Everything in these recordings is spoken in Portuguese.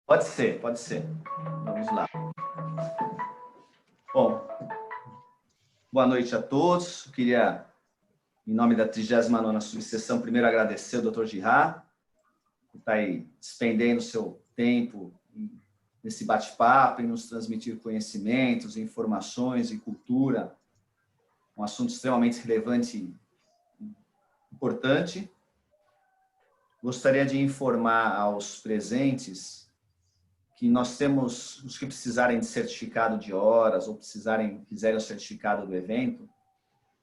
Pode ser, pode ser. Vamos lá. Bom, boa noite a todos. Eu queria, em nome da 39ª subseção, primeiro agradecer ao Dr. Girard, que está aí despendendo seu tempo nesse bate-papo e nos transmitir conhecimentos, informações e cultura, um assunto extremamente relevante e importante. Gostaria de informar aos presentes que nós temos, os que precisarem de certificado de horas ou quiserem o certificado do evento,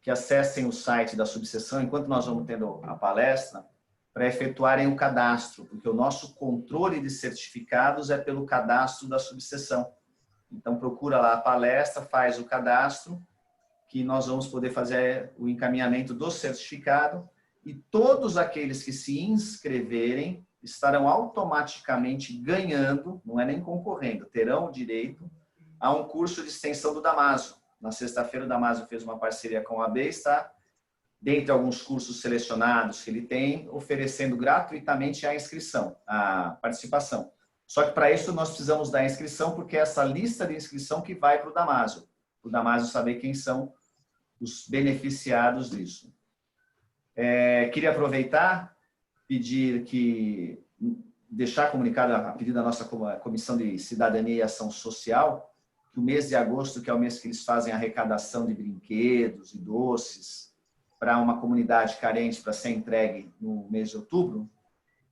que acessem o site da subseção, enquanto nós vamos tendo a palestra, para efetuarem o cadastro, porque o nosso controle de certificados é pelo cadastro da subseção. Então, procura lá a palestra, faz o cadastro, que nós vamos poder fazer o encaminhamento do certificado, e todos aqueles que se inscreverem estarão automaticamente ganhando, não é nem concorrendo, terão o direito a um curso de extensão do Damásio. Na sexta-feira, o Damásio fez uma parceria com a AB, está, dentre alguns cursos selecionados que ele tem, oferecendo gratuitamente a inscrição, a participação. Só que para isso nós precisamos da inscrição, porque é essa lista de inscrição que vai para o Damásio saber quem são os beneficiados disso. Queria aproveitar, deixar comunicado a pedido da nossa Comissão de Cidadania e Ação Social, que o mês de agosto, que é o mês que eles fazem a arrecadação de brinquedos e doces para uma comunidade carente para ser entregue no mês de outubro,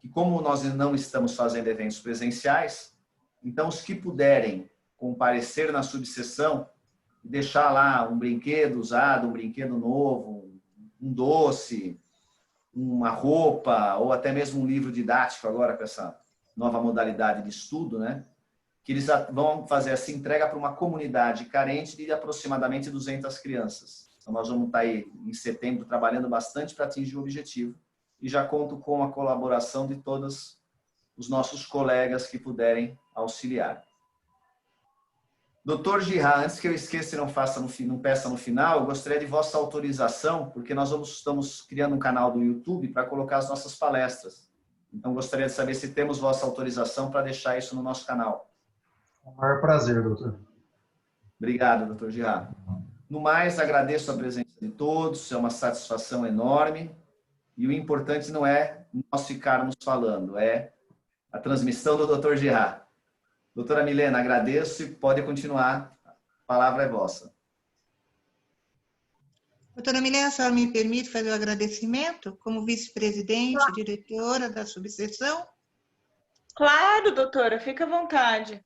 que como nós não estamos fazendo eventos presenciais, então os que puderem comparecer na subseção, deixar lá um brinquedo usado, um brinquedo novo, um doce, uma roupa, ou até mesmo um livro didático agora com essa nova modalidade de estudo, né? Que eles vão fazer essa entrega para uma comunidade carente de aproximadamente 200 crianças. Então, nós vamos estar aí em setembro trabalhando bastante para atingir o objetivo e já conto com a colaboração de todos os nossos colegas que puderem auxiliar. Doutor Girard, antes que eu esqueça e não peça no final, eu gostaria de vossa autorização, porque nós estamos criando um canal do YouTube para colocar as nossas palestras. Então, gostaria de saber se temos vossa autorização para deixar isso no nosso canal. Com o maior prazer, doutor. Obrigado, doutor Girard. No mais, agradeço a presença de todos, é uma satisfação enorme. E o importante não é nós ficarmos falando, é a transmissão do doutor Girard. Doutora Milena, agradeço e pode continuar. A palavra é vossa. Doutora Milena, a senhora me permite fazer o agradecimento como vice-presidente, diretora da subseção? Claro, doutora, fica à vontade.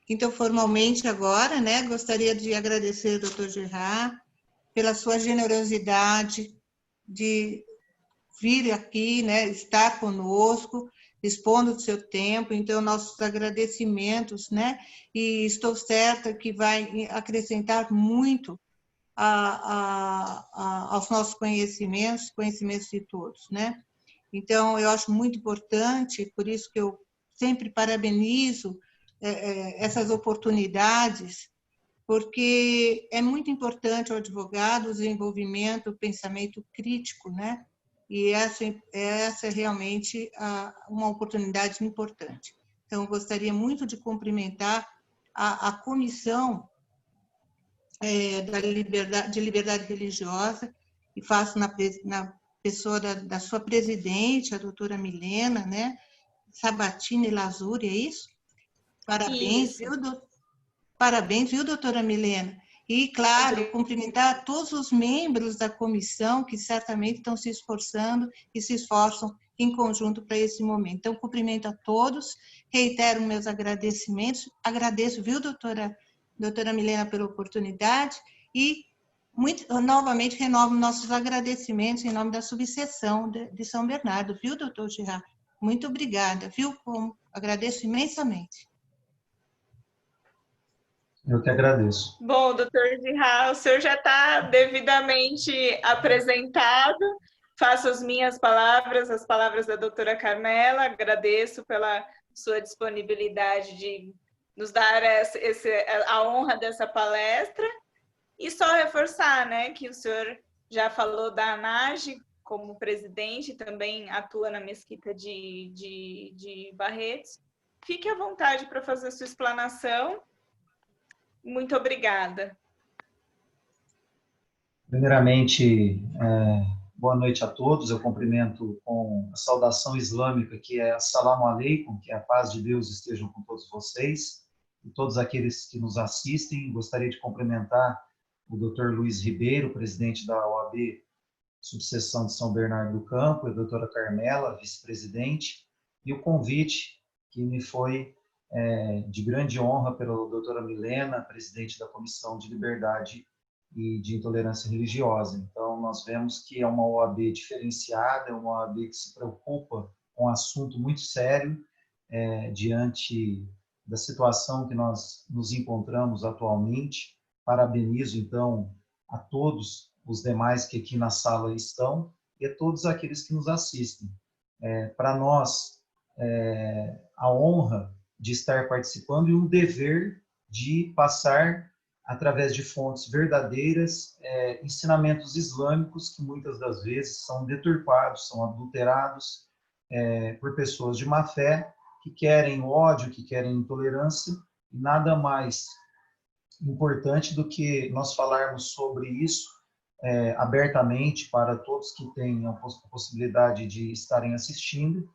Então, formalmente agora, né, gostaria de agradecer ao doutor Girard pela sua generosidade de vir aqui, né, estar conosco, dispondo do seu tempo. Então, nossos agradecimentos, né, e estou certa que vai acrescentar muito aos nossos conhecimentos de todos, né. Então, eu acho muito importante, por isso que eu sempre parabenizo essas oportunidades, porque é muito importante ao advogado o desenvolvimento, o pensamento crítico, né? E essa é realmente uma oportunidade importante. Então, eu gostaria muito de cumprimentar a Comissão de Liberdade Religiosa, e faço na pessoa da sua presidente, a doutora Milena, né? Sabatini Lazuri, é isso? Parabéns, isso. Parabéns, viu, doutora Milena? E, claro, cumprimentar todos os membros da comissão que certamente estão se esforçando e se esforçam em conjunto para esse momento. Então, cumprimento a todos, reitero meus agradecimentos, agradeço, viu, doutora Milena, pela oportunidade e novamente renovo nossos agradecimentos em nome da subseção de São Bernardo, viu, doutor Girard? Muito obrigada, viu? Agradeço imensamente. Eu que agradeço. Bom, doutor Girard, o senhor já está devidamente apresentado. Faço as minhas palavras, as palavras da doutora Carmela. Agradeço pela sua disponibilidade de nos dar a honra dessa palestra. E só reforçar, né, que o senhor já falou da ANAGE como presidente, também atua na Mesquita de Barretos. fique à vontade para fazer a sua explanação. Muito obrigada. Primeiramente, boa noite a todos. Eu cumprimento com a saudação islâmica, que é Assalamu Alaikum, que a paz de Deus esteja com todos vocês e todos aqueles que nos assistem. Gostaria de cumprimentar o Dr. Luiz Ribeiro, presidente da OAB Subseção de São Bernardo do Campo, e a doutora Carmela, vice-presidente, e o convite que me foi de grande honra pela doutora Milena, presidente da Comissão de Liberdade e de Intolerância Religiosa. Então, nós vemos que é uma OAB diferenciada, é uma OAB que se preocupa com um assunto muito sério diante da situação que nós nos encontramos atualmente. Parabenizo, então, a todos os demais que aqui na sala estão e a todos aqueles que nos assistem. Para nós, a honra de estar participando e um dever de passar, através de fontes verdadeiras, ensinamentos islâmicos que muitas das vezes são deturpados, são adulterados por pessoas de má fé, que querem ódio, que querem intolerância, e nada mais importante do que nós falarmos sobre isso abertamente para todos que tenham a possibilidade de estarem assistindo,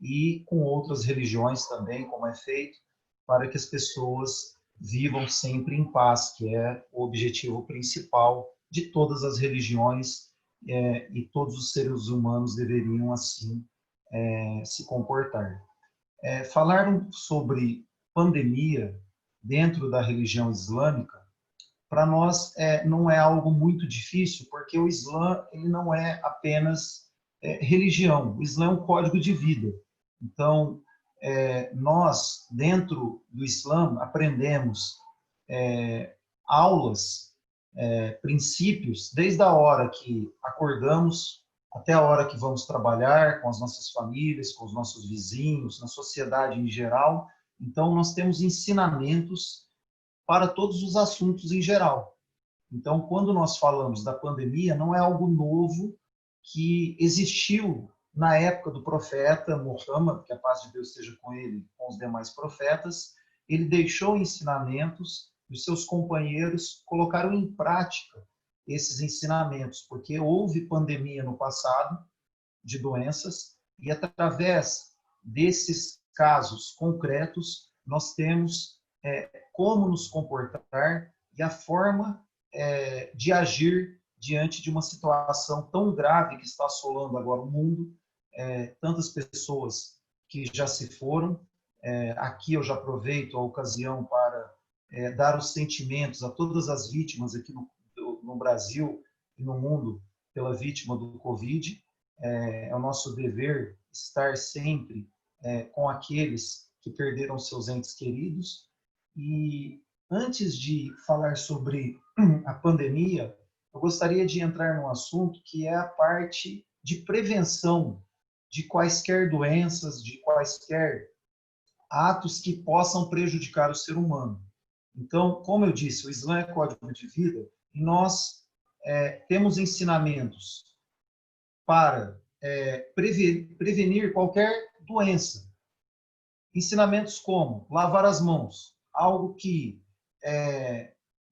e com outras religiões também, como é feito, para que as pessoas vivam sempre em paz, que é o objetivo principal de todas as religiões, e todos os seres humanos deveriam assim se comportar. Falar sobre pandemia dentro da religião islâmica, para nós não é algo muito difícil, porque o Islã ele não é apenas religião, o Islã é um código de vida. Então, nós, dentro do Islã, aprendemos aulas, princípios, desde a hora que acordamos até a hora que vamos trabalhar com as nossas famílias, com os nossos vizinhos, na sociedade em geral. Então, nós temos ensinamentos para todos os assuntos em geral. Então, quando nós falamos da pandemia, não é algo novo que existiu na época do profeta Muhammad, que a paz de Deus esteja com ele, com os demais profetas. Ele deixou ensinamentos e os seus companheiros colocaram em prática esses ensinamentos, porque houve pandemia no passado de doenças, e através desses casos concretos, nós temos como nos comportar e a forma de agir diante de uma situação tão grave que está assolando agora o mundo, tantas pessoas que já se foram. Aqui eu já aproveito a ocasião para dar os sentimentos a todas as vítimas aqui no Brasil e no mundo pela vítima do Covid. É o nosso dever estar sempre com aqueles que perderam seus entes queridos. E antes de falar sobre a pandemia, eu gostaria de entrar num assunto que é a parte de prevenção de quaisquer doenças, de quaisquer atos que possam prejudicar o ser humano. Então, como eu disse, o Islã é código de vida, e nós temos ensinamentos para prevenir qualquer doença. Ensinamentos como lavar as mãos, algo que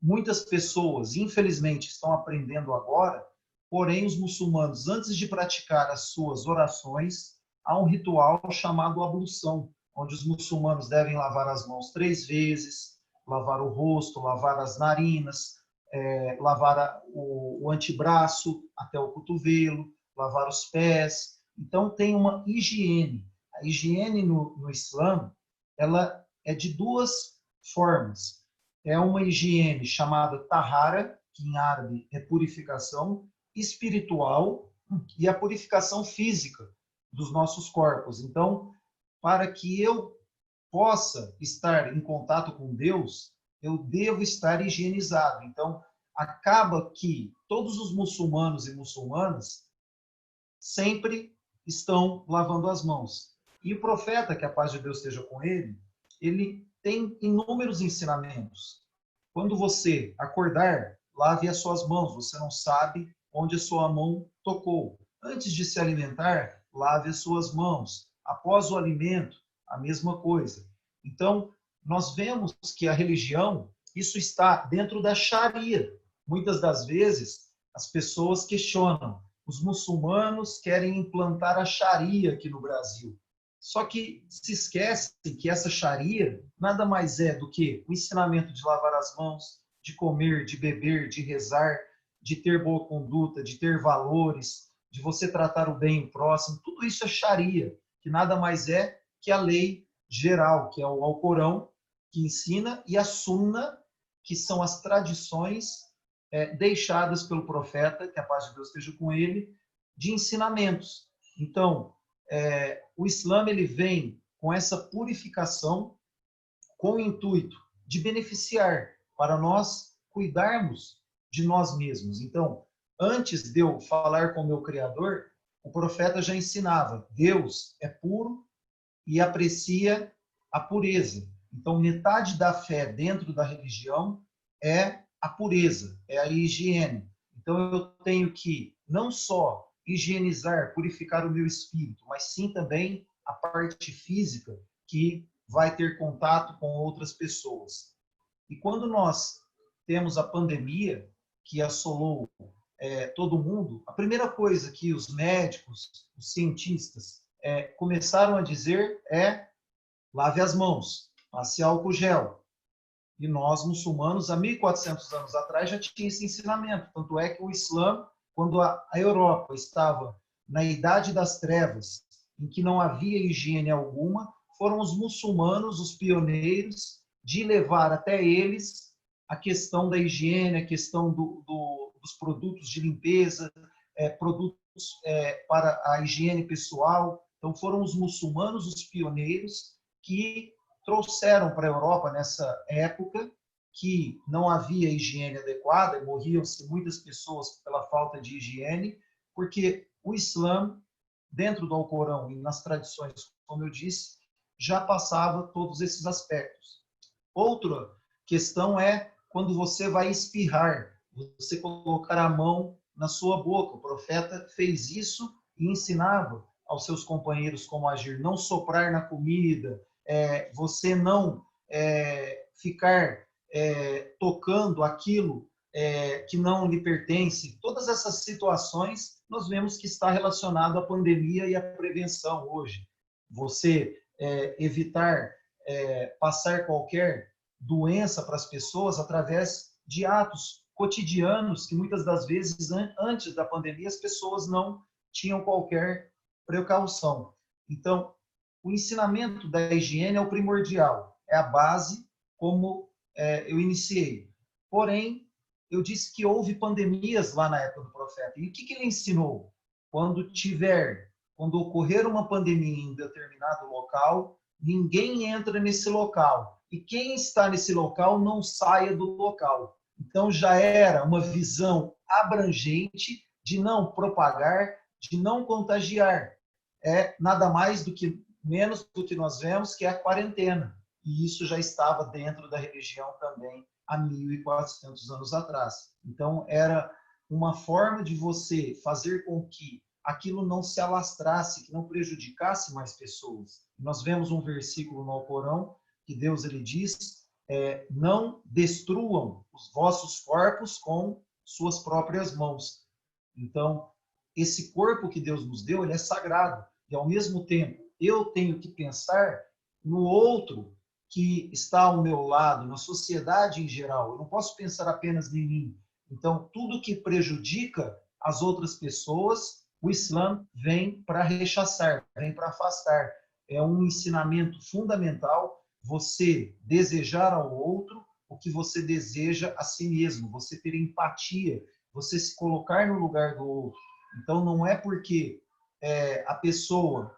muitas pessoas, infelizmente, estão aprendendo agora. Porém, os muçulmanos, antes de praticar as suas orações, há um ritual chamado ablução, onde os muçulmanos devem lavar as mãos 3 vezes, lavar o rosto, lavar as narinas, lavar o antebraço até o cotovelo, lavar os pés. Então, tem uma higiene. A higiene no Islã, ela é de 2 formas. É uma higiene chamada tahara, que em árabe é purificação, espiritual, e a purificação física dos nossos corpos. Então, para que eu possa estar em contato com Deus, eu devo estar higienizado. Então, acaba que todos os muçulmanos e muçulmanas sempre estão lavando as mãos. E o profeta, que a paz de Deus esteja com ele tem inúmeros ensinamentos. Quando você acordar, lave as suas mãos. Você não sabe onde a sua mão tocou. Antes de se alimentar, lave as suas mãos. Após o alimento, a mesma coisa. Então, nós vemos que a religião, isso está dentro da Sharia. Muitas das vezes, as pessoas questionam, os muçulmanos querem implantar a Sharia aqui no Brasil. Só que se esquece que essa Sharia nada mais é do que o ensinamento de lavar as mãos, de comer, de beber, de rezar, de ter boa conduta, de ter valores, de você tratar o bem o próximo. Tudo isso é Sharia, que nada mais é que a lei geral, que é o Alcorão, que ensina, e a Sunna, que são as tradições deixadas pelo profeta, que a paz de Deus esteja com ele, de ensinamentos. Então, o Islã ele vem com essa purificação, com o intuito de beneficiar, para nós cuidarmos de nós mesmos. Então, antes de eu falar com o meu Criador, o profeta já ensinava, Deus é puro e aprecia a pureza. Então, metade da fé dentro da religião é a pureza, é a higiene. Então, eu tenho que não só higienizar, purificar o meu espírito, mas sim também a parte física, que vai ter contato com outras pessoas. E quando nós temos a pandemia, que assolou todo mundo, a primeira coisa que os médicos, os cientistas começaram a dizer é lave as mãos, passe álcool gel. E nós, muçulmanos, há 1.400 anos atrás, já tinha esse ensinamento. Tanto é que o Islã, quando a Europa estava na Idade das Trevas, em que não havia higiene alguma, foram os muçulmanos os pioneiros de levar até eles a questão da higiene, a questão dos produtos de limpeza, produtos para a higiene pessoal. Então, foram os muçulmanos os pioneiros que trouxeram para a Europa, nessa época, que não havia higiene adequada, e morriam-se muitas pessoas pela falta de higiene, porque o Islã, dentro do Alcorão e nas tradições, como eu disse, já passava todos esses aspectos. Outra questão é quando você vai espirrar, você colocar a mão na sua boca. O profeta fez isso e ensinava aos seus companheiros como agir, não soprar na comida, você não ficar tocando aquilo que não lhe pertence. Todas essas situações nós vemos que está relacionado à pandemia e à prevenção hoje. Você evitar passar qualquer doença para as pessoas através de atos cotidianos que muitas das vezes antes da pandemia as pessoas não tinham qualquer precaução. Então, o ensinamento da higiene é o primordial, é a base, como eu iniciei. Porém, eu disse que houve pandemias lá na época do profeta. E o que ele ensinou? Quando ocorrer uma pandemia em um determinado local, ninguém entra nesse local. E quem está nesse local não saia do local. Então, já era uma visão abrangente de não propagar, de não contagiar. É nada mais do que menos do que nós vemos, que é a quarentena. E isso já estava dentro da religião também há 1.400 anos atrás. Então, era uma forma de você fazer com que aquilo não se alastrasse, que não prejudicasse mais pessoas. Nós vemos um versículo no Alcorão que Deus ele diz, não destruam os vossos corpos com suas próprias mãos. Então, esse corpo que Deus nos deu, ele é sagrado. E, ao mesmo tempo, eu tenho que pensar no outro que está ao meu lado, na sociedade em geral. Eu não posso pensar apenas em mim. Então, tudo que prejudica as outras pessoas, o Islã vem para rechaçar, vem para afastar. É um ensinamento fundamental você desejar ao outro o que você deseja a si mesmo, você ter empatia, você se colocar no lugar do outro. Então, não é porque a pessoa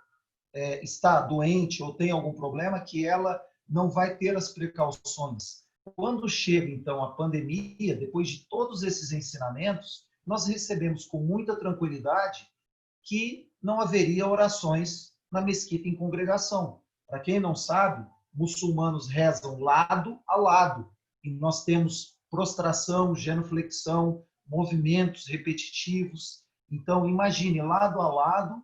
está doente ou tem algum problema que ela não vai ter as precauções. Quando chega, então, a pandemia, depois de todos esses ensinamentos, nós recebemos com muita tranquilidade que não haveria orações na mesquita em congregação. Para quem não sabe, muçulmanos rezam lado a lado. E nós temos prostração, genuflexão, movimentos repetitivos. Então, imagine, lado a lado,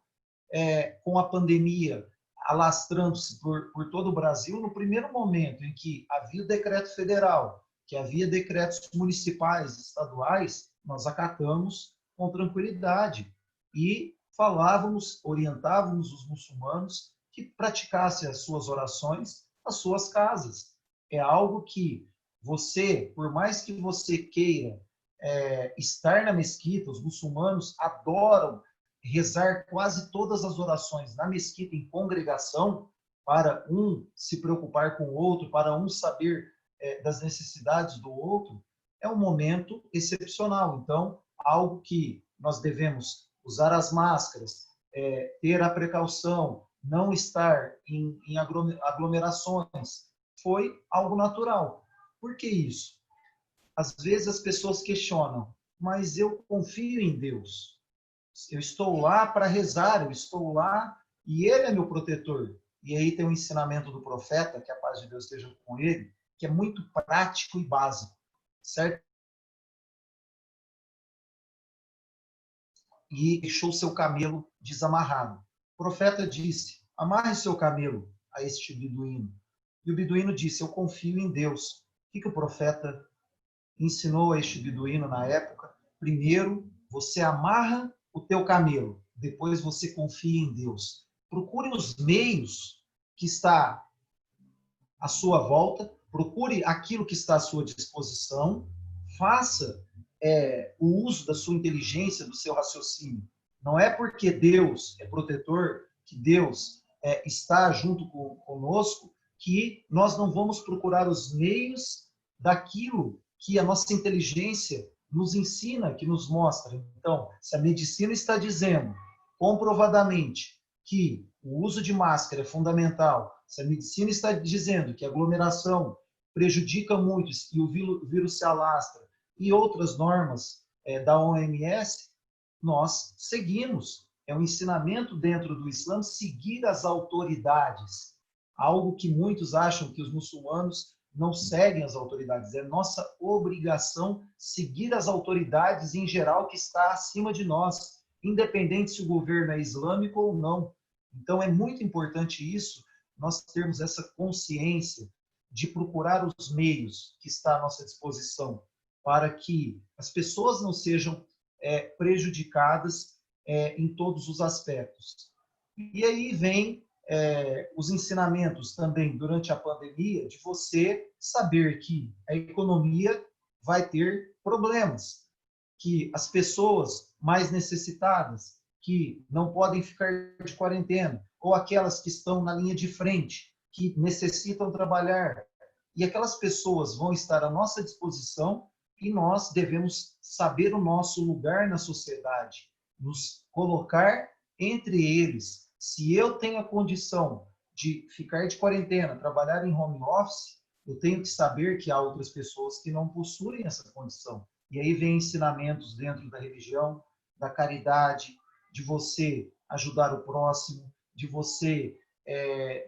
com a pandemia alastrando-se por todo o Brasil, no primeiro momento em que havia o decreto federal, que havia decretos municipais, estaduais, nós acatamos com tranquilidade e falávamos, orientávamos os muçulmanos que praticassem as suas orações nas suas casas. É algo que você, por mais que você queira estar na mesquita, os muçulmanos adoram rezar quase todas as orações na mesquita em congregação, para um se preocupar com o outro, para um saber das necessidades do outro, é um momento excepcional. Então, algo que nós devemos usar as máscaras, ter a precaução, não estar em aglomerações, foi algo natural. Por que isso? Às vezes as pessoas questionam, mas eu confio em Deus. Eu estou lá para rezar, eu estou lá e Ele é meu protetor. E aí tem o ensinamento do profeta, que a paz de Deus esteja com ele, que é muito prático e básico, certo? E deixou seu camelo desamarrado. O profeta disse, amarre seu camelo a este beduíno. E o beduíno disse, eu confio em Deus. O que o profeta ensinou a este beduíno na época? Primeiro, você amarra o teu camelo, depois você confia em Deus. Procure os meios que está à sua volta, procure aquilo que está à sua disposição, faça o uso da sua inteligência, do seu raciocínio. Não é porque Deus é protetor, que Deus está junto conosco, que nós não vamos procurar os meios daquilo que a nossa inteligência nos ensina, que nos mostra. Então, se a medicina está dizendo comprovadamente que o uso de máscara é fundamental, se a medicina está dizendo que a aglomeração prejudica muito e o vírus se alastra, e outras normas da OMS, nós seguimos. É um ensinamento dentro do Islã seguir as autoridades. Algo que muitos acham que os muçulmanos não seguem as autoridades. É nossa obrigação seguir as autoridades em geral que está acima de nós, independente se o governo é islâmico ou não. Então é muito importante isso, nós termos essa consciência de procurar os meios que está à nossa disposição para que as pessoas não sejam prejudicadas em todos os aspectos. E aí vem os ensinamentos também durante a pandemia de você saber que a economia vai ter problemas, que as pessoas mais necessitadas, que não podem ficar de quarentena, ou aquelas que estão na linha de frente, que necessitam trabalhar, e aquelas pessoas vão estar à nossa disposição e nós devemos saber o nosso lugar na sociedade, nos colocar entre eles. Se eu tenho a condição de ficar de quarentena, trabalhar em home office, eu tenho que saber que há outras pessoas que não possuem essa condição. E aí vem ensinamentos dentro da religião, da caridade, de você ajudar o próximo, de você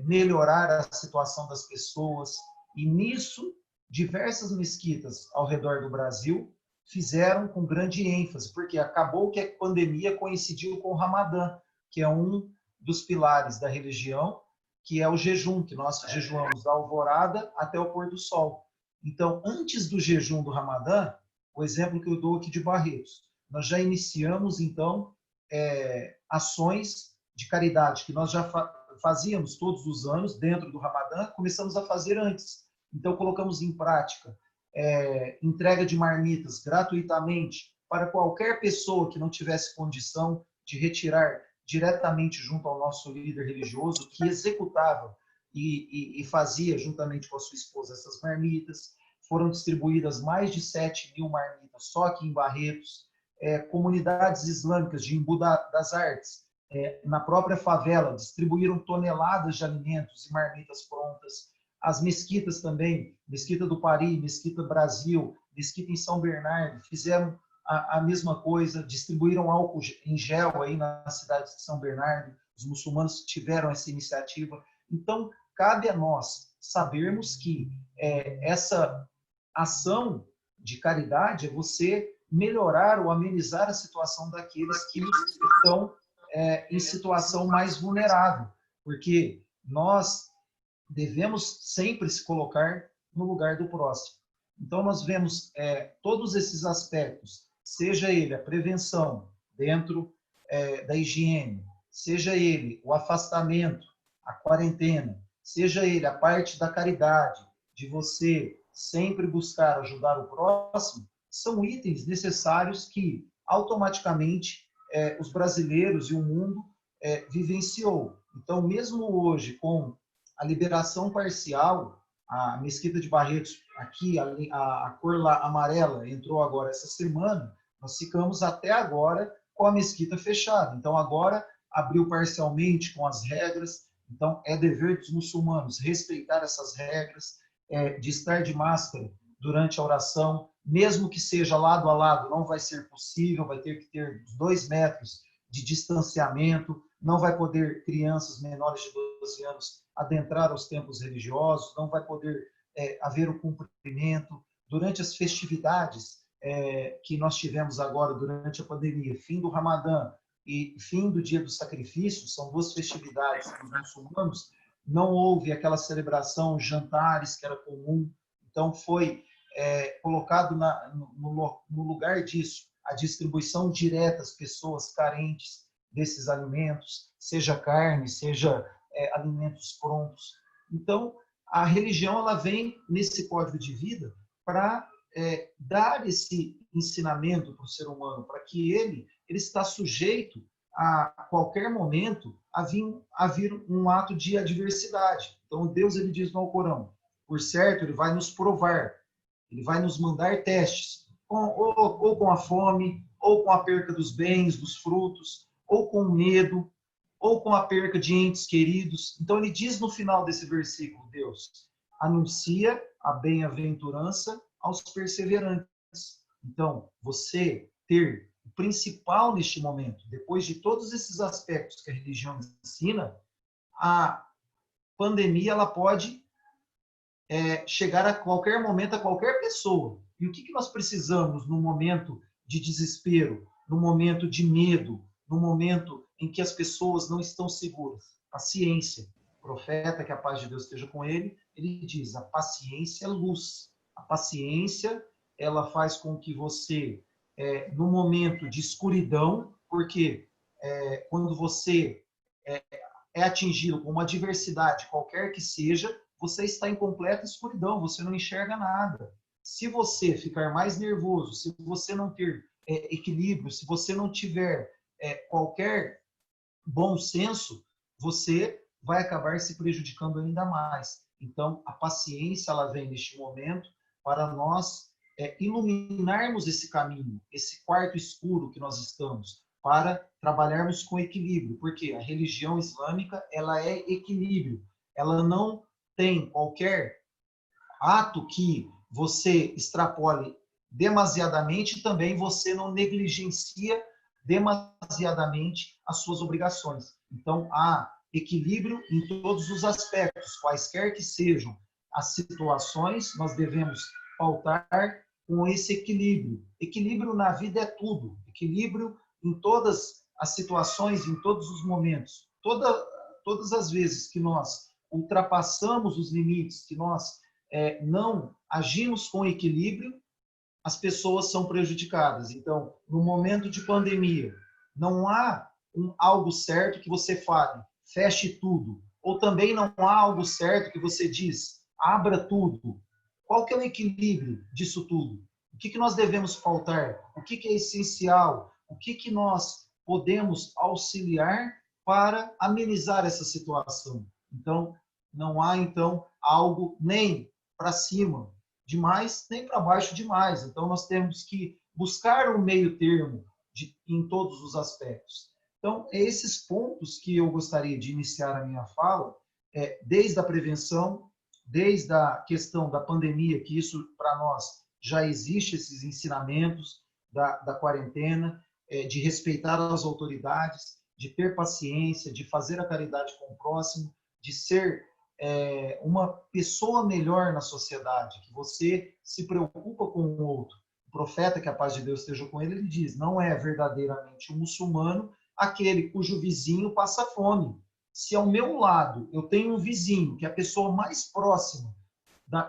melhorar a situação das pessoas. E nisso, diversas mesquitas ao redor do Brasil fizeram com grande ênfase, porque acabou que a pandemia coincidiu com o Ramadã, que é um dos pilares da religião, que é o jejum, que nós jejuamos da alvorada até o pôr do sol. Então, antes do jejum do Ramadã, o exemplo que eu dou aqui de Barretos, nós já iniciamos, então, ações de caridade, que nós já fazíamos todos os anos dentro do Ramadã, começamos a fazer antes. Então, colocamos em prática entrega de marmitas gratuitamente para qualquer pessoa que não tivesse condição de retirar diretamente junto ao nosso líder religioso, que executava e fazia, juntamente com a sua esposa, essas marmitas. Foram distribuídas mais de 7.000 marmitas só aqui em Barretos. Comunidades islâmicas de Embu das Artes, na própria favela, distribuíram toneladas de alimentos e marmitas prontas. As mesquitas também, Mesquita do Pari, Mesquita Brasil, Mesquita em São Bernardo, fizeram a mesma coisa, distribuíram álcool em gel aí na cidade de São Bernardo. Os muçulmanos tiveram essa iniciativa. Então, cabe a nós sabermos que essa ação de caridade é você melhorar ou amenizar a situação daqueles que estão em situação mais vulnerável. Porque nós devemos sempre se colocar no lugar do próximo. Então, nós vemos todos esses aspectos, seja ele a prevenção dentro da higiene, seja ele o afastamento, a quarentena, seja ele a parte da caridade, de você sempre buscar ajudar o próximo, são itens necessários que automaticamente os brasileiros e o mundo vivenciou. Então, mesmo hoje, com a liberação parcial, a Mesquita de Barretos, aqui, a cor amarela entrou agora essa semana, nós ficamos até agora com a mesquita fechada. Então, agora abriu parcialmente com as regras. Então, é dever dos muçulmanos respeitar essas regras, de estar de máscara durante a oração, mesmo que seja lado a lado, não vai ser possível, vai ter que ter 2 metros de distanciamento, não vai poder crianças menores de 12 anos adentrar aos templos religiosos, não vai poder haver o cumprimento. Durante as festividades que nós tivemos agora durante a pandemia, fim do Ramadã e fim do Dia do Sacrifício, são 2 festividades para os muçulmanos, não houve aquela celebração, jantares que era comum, então foi colocado no lugar disso a distribuição direta às pessoas carentes desses alimentos, seja carne, seja alimentos prontos. Então, a religião ela vem nesse código de vida para dar esse ensinamento para o ser humano, para que ele está sujeito a qualquer momento a vir um ato de adversidade. Então, Deus ele diz no Alcorão, por certo, ele vai nos provar, ele vai nos mandar testes, ou com a fome, ou com a perca dos bens, dos frutos, ou com o medo, ou com a perca de entes queridos. Então, ele diz no final desse versículo, Deus anuncia a bem-aventurança aos perseverantes. Então, você ter o principal neste momento, depois de todos esses aspectos que a religião ensina, a pandemia ela pode chegar a qualquer momento, a qualquer pessoa. E o que nós precisamos no momento de desespero, no momento de medo, no momento em que as pessoas não estão seguras? Paciência. O profeta, que a paz de Deus esteja com ele, ele diz, a paciência é luz. A paciência, ela faz com que você, no momento de escuridão, porque quando você é atingido com uma adversidade, qualquer que seja, você está em completa escuridão, você não enxerga nada. Se você ficar mais nervoso, se você não ter equilíbrio, se você não tiver qualquer bom senso, você vai acabar se prejudicando ainda mais. Então, a paciência ela vem neste momento para nós iluminarmos esse caminho, esse quarto escuro que nós estamos, para trabalharmos com equilíbrio, porque a religião islâmica ela é equilíbrio, ela não tem qualquer ato que você extrapole demasiadamente e também você não negligencia demasiadamente as suas obrigações. Então, há equilíbrio em todos os aspectos, quaisquer que sejam as situações, nós devemos pautar com esse equilíbrio. Equilíbrio na vida é tudo. Equilíbrio em todas as situações, em todos os momentos. Todas as vezes que nós ultrapassamos os limites, que nós não agimos com equilíbrio, as pessoas são prejudicadas. Então, no momento de pandemia, não há algo certo que você fale, feche tudo. Ou também não há algo certo que você diz, abra tudo. Qual que é o equilíbrio disso tudo? O que nós devemos pautar? O que é essencial? O que nós podemos auxiliar para amenizar essa situação? Então, não há, algo nem para cima demais, nem para baixo demais. Então, nós temos que buscar um meio termo em todos os aspectos. Então, esses pontos que eu gostaria de iniciar a minha fala, desde a prevenção, desde a questão da pandemia, que isso para nós já existe, esses ensinamentos da quarentena, de respeitar as autoridades, de ter paciência, de fazer a caridade com o próximo, de ser uma pessoa melhor na sociedade, que você se preocupa com o outro. O profeta, que a paz de Deus esteja com ele, ele diz, não é verdadeiramente um muçulmano aquele cujo vizinho passa fome. Se ao meu lado eu tenho um vizinho, que é a pessoa mais próxima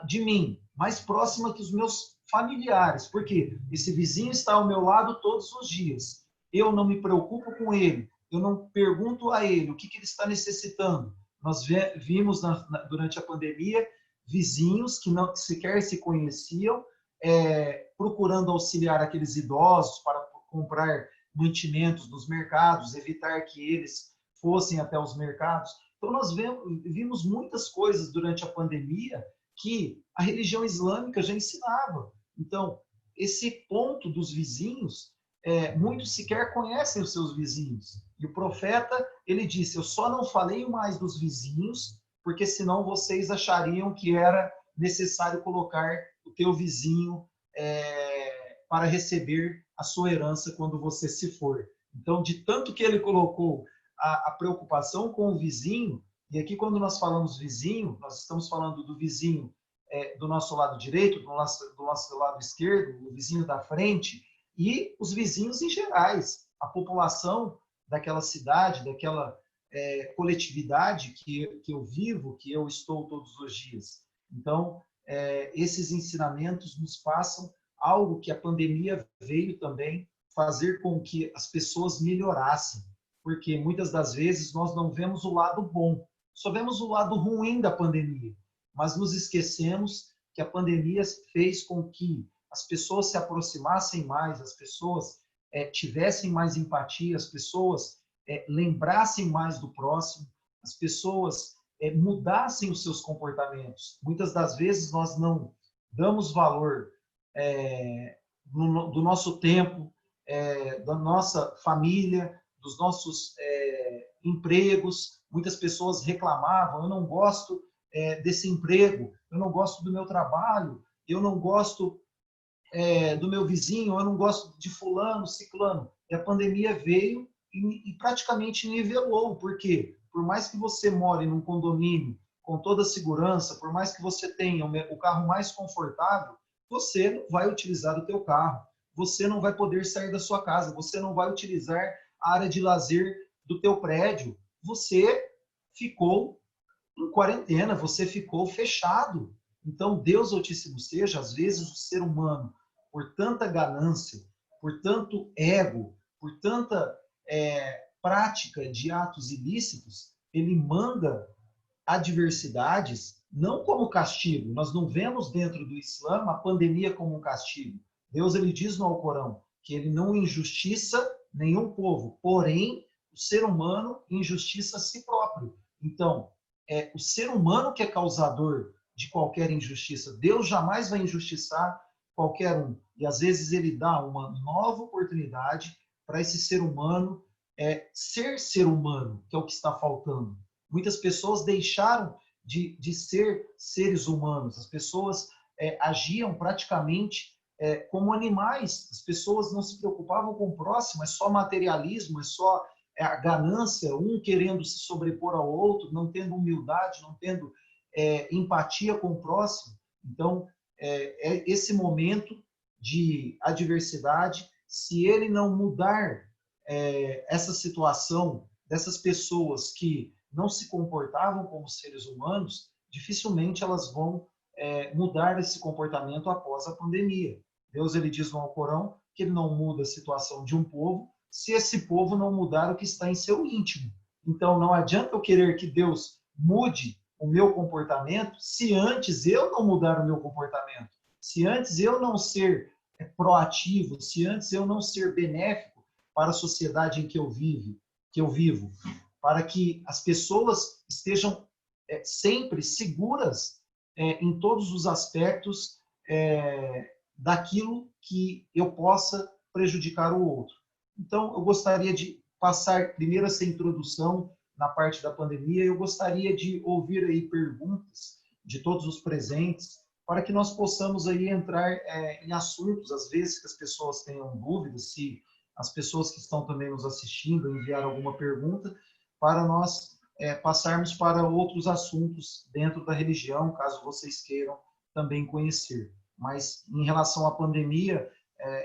de mim, mais próxima que os meus familiares, porque esse vizinho está ao meu lado todos os dias, eu não me preocupo com ele, eu não pergunto a ele o que ele está necessitando. Nós vimos durante a pandemia vizinhos que não sequer se conheciam, procurando auxiliar aqueles idosos para comprar mantimentos nos mercados, evitar que eles fossem até os mercados. Então, nós vimos muitas coisas durante a pandemia que a religião islâmica já ensinava. Então, esse ponto dos vizinhos, muitos sequer conhecem os seus vizinhos. E o profeta, ele disse, eu só não falei mais dos vizinhos, porque senão vocês achariam que era necessário colocar o teu vizinho para receber a sua herança quando você se for. Então, de tanto que ele colocou a preocupação com o vizinho, e aqui quando nós falamos vizinho, nós estamos falando do vizinho do nosso lado direito, do nosso lado esquerdo, o vizinho da frente, e os vizinhos em gerais, a população daquela cidade, daquela coletividade que eu vivo, que eu estou todos os dias. Então, esses ensinamentos nos passam algo que a pandemia veio também fazer com que as pessoas melhorassem, porque muitas das vezes nós não vemos o lado bom, só vemos o lado ruim da pandemia, mas nos esquecemos que a pandemia fez com que as pessoas se aproximassem mais, as pessoas tivessem mais empatia, as pessoas lembrassem mais do próximo, as pessoas mudassem os seus comportamentos. Muitas das vezes nós não damos valor do nosso tempo, da nossa família, dos nossos empregos. Muitas pessoas reclamavam, eu não gosto desse emprego, eu não gosto do meu trabalho, eu não gosto do meu vizinho, eu não gosto de fulano, ciclano. E a pandemia veio e praticamente nivelou, porque por mais que você more num condomínio com toda a segurança, por mais que você tenha o carro mais confortável, você não vai utilizar o teu carro, você não vai poder sair da sua casa, você não vai utilizar a área de lazer do teu prédio, você ficou em quarentena, você ficou fechado. Então, Deus Altíssimo seja, às vezes o ser humano, por tanta ganância, por tanto ego, por tanta prática de atos ilícitos, ele manda adversidades não como castigo. Nós não vemos dentro do Islã a pandemia como um castigo. Deus, ele diz no Alcorão que ele não injustiça nenhum povo, porém o ser humano injustiça a si próprio. Então, o ser humano que é causador de qualquer injustiça. Deus jamais vai injustiçar qualquer um. E às vezes ele dá uma nova oportunidade para esse ser humano ser ser humano, que é o que está faltando. Muitas pessoas deixaram de ser seres humanos. As pessoas agiam praticamente como animais. As pessoas não se preocupavam com o próximo, é só materialismo, é só a ganância, um querendo se sobrepor ao outro, não tendo humildade, não tendo empatia com o próximo. Então, esse momento de adversidade, se ele não mudar essa situação dessas pessoas que não se comportavam como seres humanos, dificilmente elas vão mudar esse comportamento após a pandemia. Deus, ele diz no Alcorão que ele não muda a situação de um povo se esse povo não mudar o que está em seu íntimo. Então, não adianta eu querer que Deus mude o meu comportamento se antes eu não mudar o meu comportamento, se antes eu não ser proativo, se antes eu não ser benéfico para a sociedade em que eu vivo, para que as pessoas estejam sempre seguras em todos os aspectos daquilo que eu possa prejudicar o outro. Então, eu gostaria de passar primeiro essa introdução na parte da pandemia. Eu gostaria de ouvir aí perguntas de todos os presentes para que nós possamos aí entrar em assuntos, às vezes que as pessoas tenham dúvidas, se as pessoas que estão também nos assistindo enviar alguma pergunta, para nós passarmos para outros assuntos dentro da religião, caso vocês queiram também conhecer. Mas, em relação à pandemia,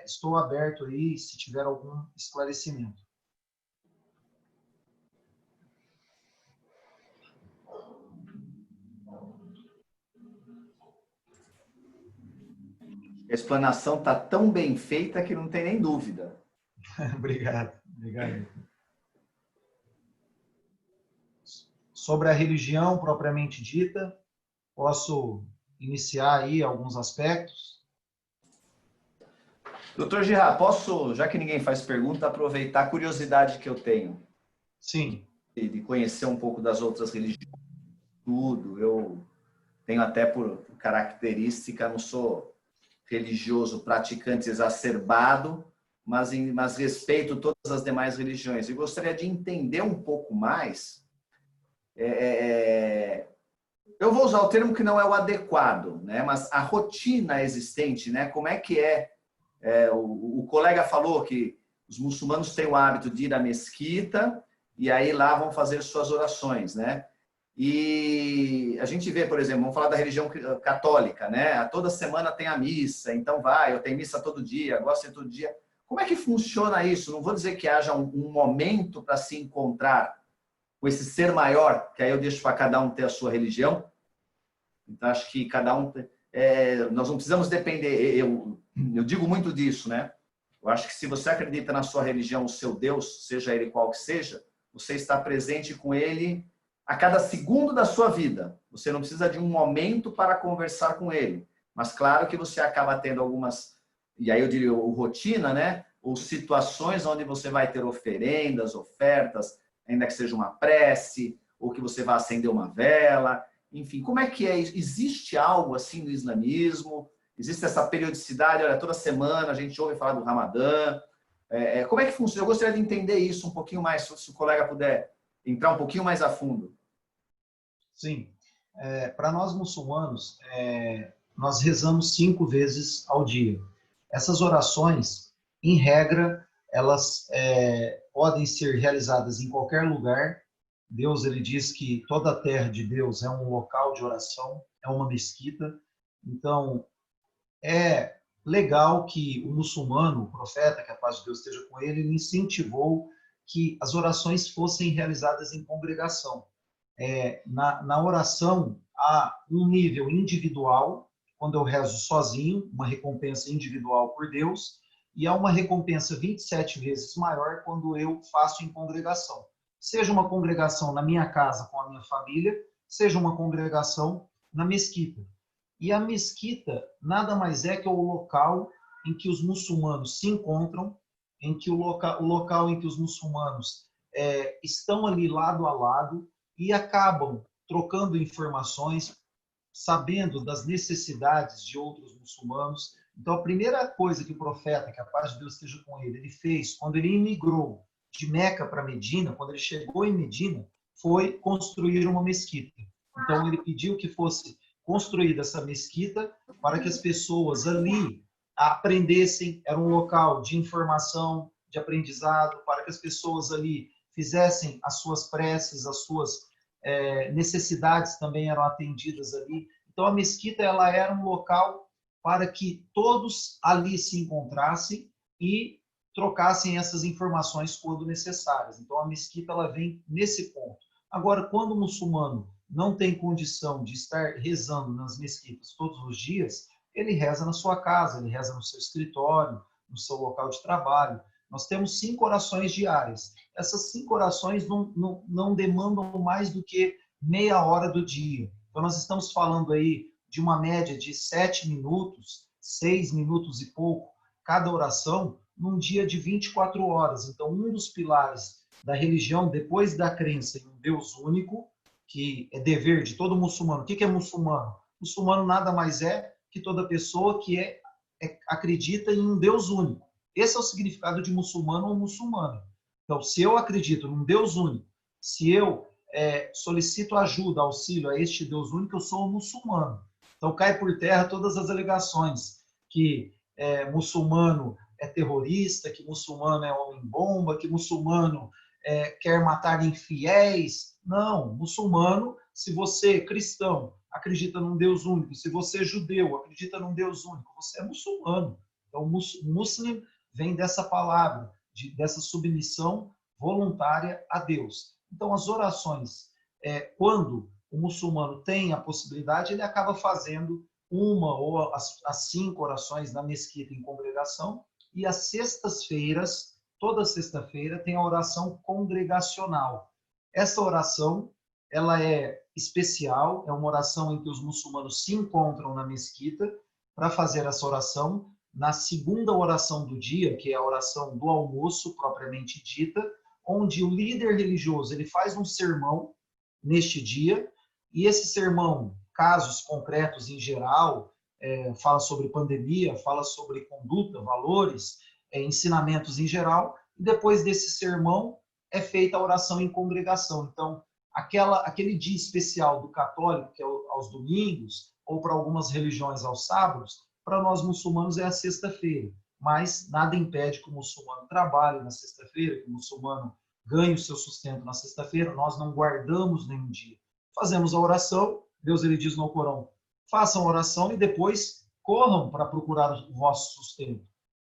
estou aberto aí, se tiver algum esclarecimento. A explanação está tão bem feita que não tem nem dúvida. Obrigado. Sobre a religião propriamente dita, posso iniciar aí alguns aspectos? Doutor Girard, posso, já que ninguém faz pergunta, aproveitar a curiosidade que eu tenho? Sim. De conhecer um pouco das outras religiões. Tudo. Eu tenho até por característica, não sou religioso praticante exacerbado, mas respeito todas as demais religiões. E gostaria de entender um pouco mais. Eu vou usar o termo que não é o adequado, né? Mas a rotina existente, né? Como é que o colega falou que os muçulmanos têm o hábito de ir à mesquita e aí lá vão fazer suas orações, né? E a gente vê, por exemplo, vamos falar da religião católica, né? Toda semana tem a missa, então eu tenho missa todo dia, gosto de ir todo dia. Como é que funciona isso? Não vou dizer que haja um momento para se encontrar com esse ser maior, que aí eu deixo para cada um ter a sua religião. Então, acho que cada um... nós não precisamos depender... Eu digo muito disso, né? Eu acho que se você acredita na sua religião, o seu Deus, seja ele qual que seja, você está presente com ele a cada segundo da sua vida. Você não precisa de um momento para conversar com ele. Mas claro que você acaba tendo algumas, e aí eu diria rotina, né? Ou situações onde você vai ter oferendas, ofertas, ainda que seja uma prece, ou que você vai acender uma vela. Enfim, como é que é? Existe algo assim no islamismo? Existe essa periodicidade? Olha, toda semana a gente ouve falar do Ramadã. Como é que funciona? Eu gostaria de entender isso um pouquinho mais, se o colega puder entrar um pouquinho mais a fundo. Sim. Para nós muçulmanos, nós rezamos 5 vezes ao dia. Essas orações, em regra, elas podem ser realizadas em qualquer lugar. Deus, ele diz que toda a terra de Deus é um local de oração, é uma mesquita. Então, é legal que o muçulmano, o profeta, que a paz de Deus esteja com ele, incentivou que as orações fossem realizadas em congregação. Na oração, há um nível individual, quando eu rezo sozinho, uma recompensa individual por Deus, e há uma recompensa 27 vezes maior quando eu faço em congregação. Seja uma congregação na minha casa com a minha família, seja uma congregação na mesquita. E a mesquita nada mais é que o local em que os muçulmanos se encontram, em que o local em que os muçulmanos estão ali lado a lado e acabam trocando informações, sabendo das necessidades de outros muçulmanos. Então, a primeira coisa que o profeta, que a paz de Deus esteja com ele, ele fez quando ele imigrou de Meca para Medina, quando ele chegou em Medina, foi construir uma mesquita. Então, ele pediu que fosse construída essa mesquita para que as pessoas ali aprendessem, era um local de informação, de aprendizado, para que as pessoas ali fizessem as suas preces, as suas necessidades também eram atendidas ali. Então, a mesquita ela era um local para que todos ali se encontrassem e trocassem essas informações quando necessárias. Então, a mesquita ela vem nesse ponto. Agora, quando o muçulmano não tem condição de estar rezando nas mesquitas todos os dias, ele reza na sua casa, ele reza no seu escritório, no seu local de trabalho. Nós temos 5 orações diárias. Essas 5 orações não demandam mais do que meia hora do dia. Então, nós estamos falando aí de uma média de 7 minutos, 6 minutos e pouco, cada oração, num dia de 24 horas. Então, um dos pilares da religião, depois da crença em um Deus único, que é dever de todo muçulmano. O que é muçulmano? Muçulmano nada mais é que toda pessoa que acredita em um Deus único. Esse é o significado de muçulmano ou muçulmano. Então, se eu acredito num Deus único, se eu solicito ajuda, auxílio a este Deus único, eu sou um muçulmano. Então, cai por terra todas as alegações que muçulmano é terrorista, que muçulmano é homem-bomba, que muçulmano quer matar infiéis. Não, muçulmano, se você cristão acredita num Deus único, se você judeu acredita num Deus único, você é muçulmano. Então, muslim vem dessa palavra, dessa submissão voluntária a Deus. Então, as orações, quando o muçulmano tem a possibilidade, ele acaba fazendo uma ou as 5 orações na mesquita em congregação, e às sextas-feiras, toda sexta-feira, tem a oração congregacional. Essa oração, ela é especial, é uma oração em que os muçulmanos se encontram na mesquita para fazer essa oração. Na segunda oração do dia, que é a oração do almoço, propriamente dita, onde o líder religioso ele faz um sermão neste dia, e esse sermão, casos concretos em geral, fala sobre pandemia, fala sobre conduta, valores, ensinamentos em geral, e depois desse sermão é feita a oração em congregação. Então, aquele dia especial do católico, que é aos domingos, ou para algumas religiões aos sábados, para nós muçulmanos é a sexta-feira. Mas nada impede que o muçulmano trabalhe na sexta-feira, que o muçulmano ganhe o seu sustento na sexta-feira. Nós não guardamos nenhum dia. Fazemos a oração, Deus ele diz no Alcorão, façam a oração e depois corram para procurar o vosso sustento.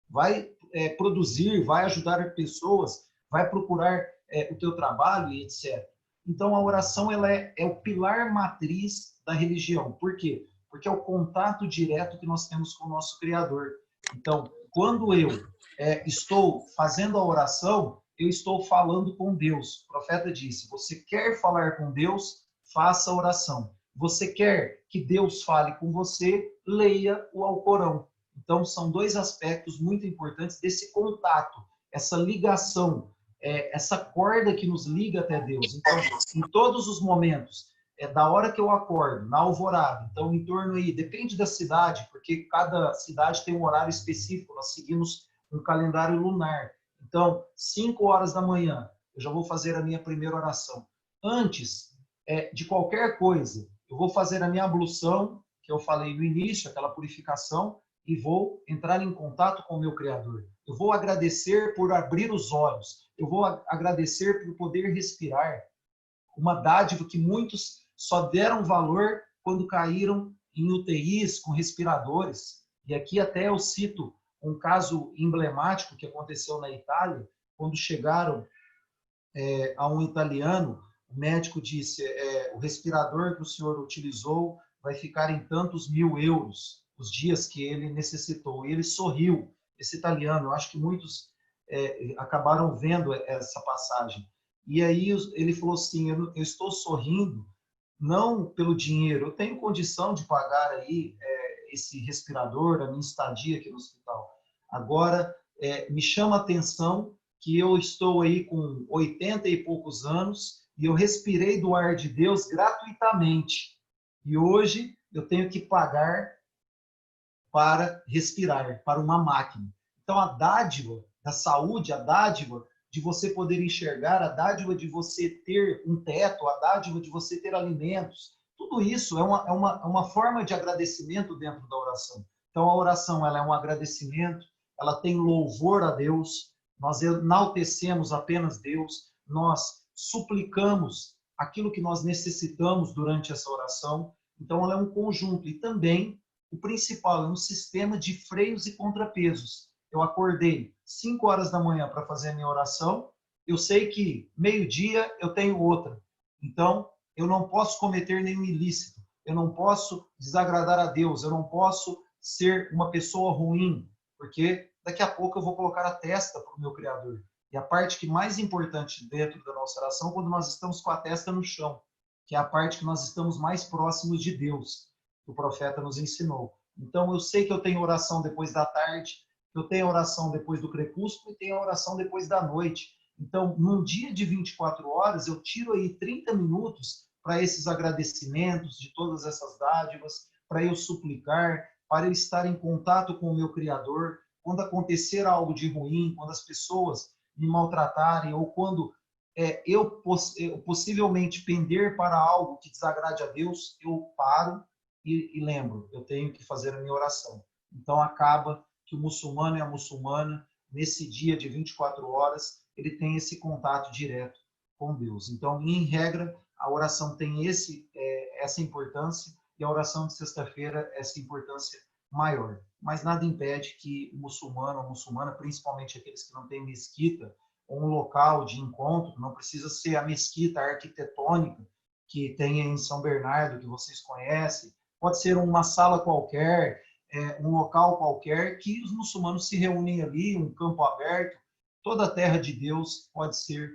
Vai produzir, vai ajudar pessoas, vai procurar o teu trabalho e etc. Então, a oração ela é o pilar matriz da religião. Por quê? Porque é o contato direto que nós temos com o nosso Criador. Então, quando eu estou fazendo a oração, eu estou falando com Deus. O profeta disse, você quer falar com Deus? Faça a oração. Você quer que Deus fale com você? Leia o Alcorão. Então, são 2 aspectos muito importantes desse contato, essa ligação, essa corda que nos liga até Deus. Então, em todos os momentos, da hora que eu acordo, na alvorada, então em torno aí, depende da cidade, porque cada cidade tem um horário específico, nós seguimos um calendário lunar. Então, 5 horas da manhã, eu já vou fazer a minha primeira oração. Antes de qualquer coisa, eu vou fazer a minha ablução, que eu falei no início, aquela purificação, e vou entrar em contato com o meu Criador. Eu vou agradecer por abrir os olhos. Eu vou agradecer por poder respirar. Uma dádiva que muitos só deram valor quando caíram em UTIs com respiradores. E aqui até eu cito um caso emblemático que aconteceu na Itália, quando chegaram a um italiano, o médico disse, o respirador que o senhor utilizou vai ficar em tantos mil euros, os dias que ele necessitou. E ele sorriu, esse italiano. Eu acho que muitos acabaram vendo essa passagem. E aí ele falou assim, eu estou sorrindo não pelo dinheiro, eu tenho condição de pagar aí esse respirador, a minha estadia aqui no hospital. Agora, me chama a atenção que eu estou aí com 80 e poucos anos e eu respirei do ar de Deus gratuitamente. E hoje eu tenho que pagar para respirar, para uma máquina. Então, a dádiva da saúde, a dádiva de você poder enxergar, a dádiva de você ter um teto, a dádiva de você ter alimentos, tudo isso é uma forma de agradecimento dentro da oração. Então, a oração ela é um agradecimento, ela tem louvor a Deus, nós enaltecemos apenas Deus, nós suplicamos aquilo que nós necessitamos durante essa oração. Então, ela é um conjunto e também o principal é um sistema de freios e contrapesos. Eu acordei 5 horas da manhã para fazer a minha oração, eu sei que meio-dia eu tenho outra. Então, eu não posso cometer nenhum ilícito, eu não posso desagradar a Deus, eu não posso ser uma pessoa ruim, porque daqui a pouco eu vou colocar a testa para o meu Criador. E a parte que mais importante dentro da nossa oração é quando nós estamos com a testa no chão, que é a parte que nós estamos mais próximos de Deus, que o profeta nos ensinou. Então, eu sei que eu tenho oração depois da tarde, eu tenho oração depois do crepúsculo e tenho oração depois da noite. Então, num dia de 24 horas, eu tiro aí 30 minutos para esses agradecimentos de todas essas dádivas, para eu suplicar, para eu estar em contato com o meu Criador. Quando acontecer algo de ruim, quando as pessoas me maltratarem, ou quando eu possivelmente pender para algo que desagrade a Deus, eu paro e lembro, eu tenho que fazer a minha oração. Então, acaba que o muçulmano e a muçulmana, nesse dia de 24 horas, ele tem esse contato direto com Deus. Então, em regra, a oração tem essa importância e a oração de sexta-feira essa importância maior. Mas nada impede que o muçulmano ou a muçulmana, principalmente aqueles que não têm mesquita ou um local de encontro, não precisa ser a mesquita arquitetônica que tem em São Bernardo, que vocês conhecem, pode ser uma sala qualquer, um local qualquer, que os muçulmanos se reúnem ali, um campo aberto. Toda a terra de Deus pode ser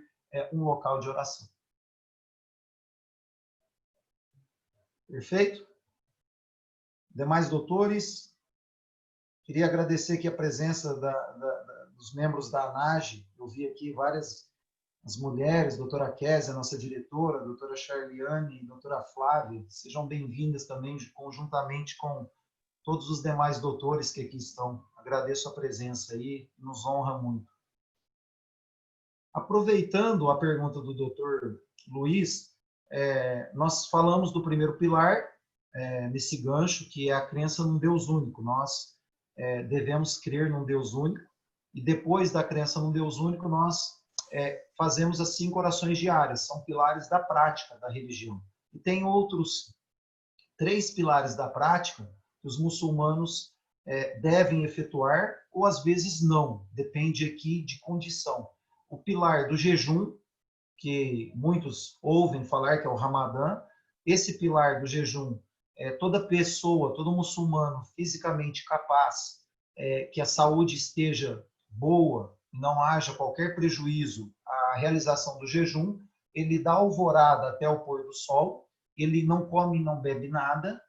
um local de oração. Perfeito? Demais doutores, queria agradecer aqui a presença dos membros da ANAGE. Eu vi aqui várias as mulheres, doutora Kézia, nossa diretora, doutora Charliane, doutora Flávia. Sejam bem-vindas também, conjuntamente com todos os demais doutores que aqui estão. Agradeço a presença aí, nos honra muito. Aproveitando a pergunta do doutor Luiz, nós falamos do primeiro pilar, nesse gancho, que é a crença num Deus único. Nós devemos crer num Deus único, e depois da crença num Deus único, nós fazemos as 5 orações diárias, são pilares da prática da religião. E tem outros 3 pilares da prática que os muçulmanos devem efetuar, ou às vezes não, depende aqui de condição. O pilar do jejum, que muitos ouvem falar que é o Ramadã. Esse pilar do jejum, toda pessoa, todo muçulmano fisicamente capaz, que a saúde esteja boa, não haja qualquer prejuízo à realização do jejum, ele dá alvorada até o pôr do sol, ele não come e não bebe nada,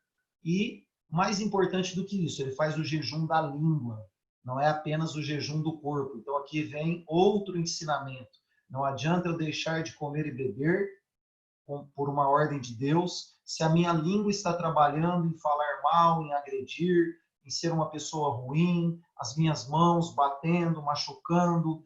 e, mais importante do que isso, ele faz o jejum da língua, não é apenas o jejum do corpo. Então aqui vem outro ensinamento. Não adianta eu deixar de comer e beber por uma ordem de Deus, se a minha língua está trabalhando em falar mal, em agredir, em ser uma pessoa ruim, as minhas mãos batendo, machucando,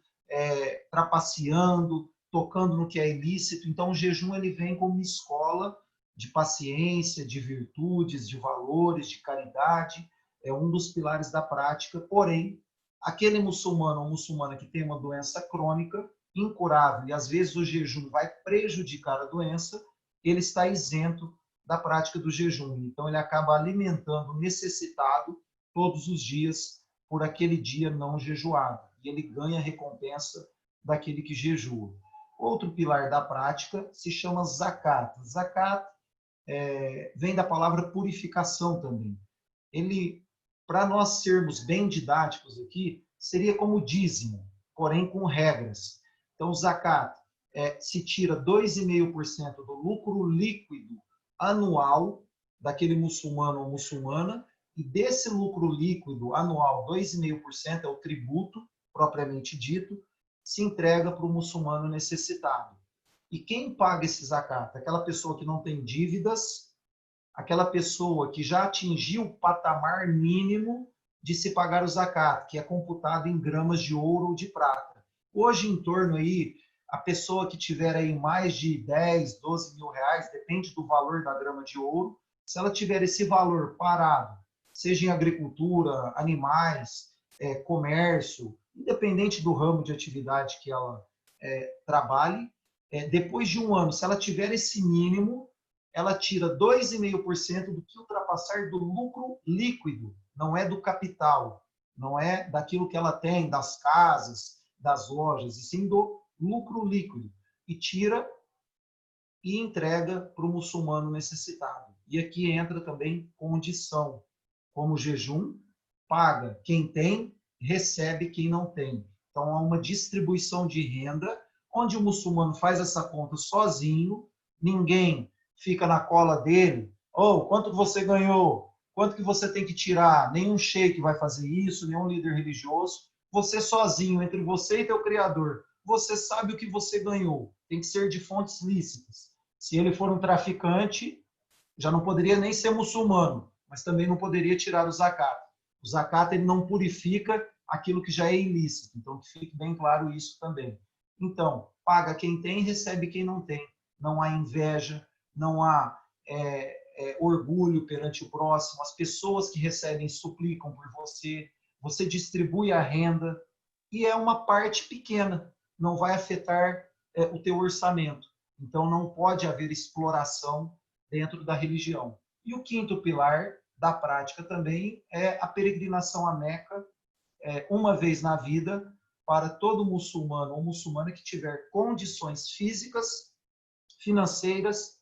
trapaceando, tocando no que é ilícito. Então o jejum ele vem como uma escola de paciência, de virtudes, de valores, de caridade. É um dos pilares da prática. Porém, aquele muçulmano ou muçulmana que tem uma doença crônica, incurável, e às vezes o jejum vai prejudicar a doença, ele está isento da prática do jejum. Então ele acaba alimentando o necessitado todos os dias por aquele dia não jejuado. E ele ganha a recompensa daquele que jejua. Outro pilar da prática se chama zakat. Zakat vem da palavra purificação também. Ele, para nós sermos bem didáticos aqui, seria como dízimo, porém com regras. Então, o zakat se tira 2,5% do lucro líquido anual daquele muçulmano ou muçulmana, e desse lucro líquido anual, 2,5% é o tributo, propriamente dito, se entrega para o muçulmano necessitado. E quem paga esse zakat? Aquela pessoa que não tem dívidas, aquela pessoa que já atingiu o patamar mínimo de se pagar o zakat, que é computado em gramas de ouro ou de prata. Hoje, em torno aí, a pessoa que tiver aí mais de 10, 12 mil reais, depende do valor da grama de ouro, se ela tiver esse valor parado, seja em agricultura, animais, comércio, independente do ramo de atividade que ela trabalhe, depois de um ano, se ela tiver esse mínimo, ela tira 2,5% do que ultrapassar do lucro líquido, não é do capital, não é daquilo que ela tem, das casas, das lojas, e sim do lucro líquido, e tira e entrega para o muçulmano necessitado. E aqui entra também condição, como jejum, paga quem tem, recebe quem não tem. Então há uma distribuição de renda, onde o muçulmano faz essa conta sozinho, ninguém fica na cola dele, quanto você ganhou, quanto que você tem que tirar, nenhum sheik vai fazer isso, nenhum líder religioso, você sozinho, entre você e teu Criador, você sabe o que você ganhou, tem que ser de fontes lícitas. Se ele for um traficante, já não poderia nem ser muçulmano, mas também não poderia tirar o zakat. O zakat ele não purifica aquilo que já é ilícito, então que fique bem claro isso também. Então, paga quem tem, recebe quem não tem. Não há inveja, não há orgulho perante o próximo, as pessoas que recebem suplicam por você, você distribui a renda, e é uma parte pequena, não vai afetar o teu orçamento. Então não pode haver exploração dentro da religião. E o quinto pilar da prática também é a peregrinação a Meca, uma vez na vida, para todo muçulmano ou muçulmana que tiver condições físicas, financeiras,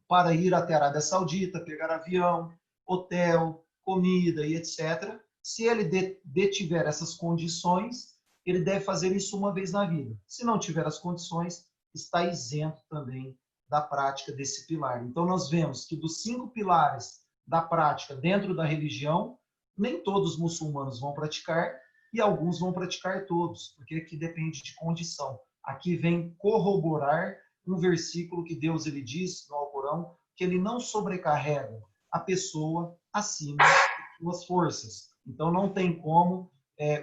para ir até a Arábia Saudita, pegar avião, hotel, comida e etc. Se ele detiver essas condições, ele deve fazer isso uma vez na vida. Se não tiver as condições, está isento também da prática desse pilar. Então, nós vemos que dos 5 pilares da prática dentro da religião, nem todos os muçulmanos vão praticar e alguns vão praticar todos, porque aqui depende de condição. Aqui vem corroborar um versículo que Deus ele diz no Alcorão, que ele não sobrecarrega a pessoa acima das suas forças. Então, não tem como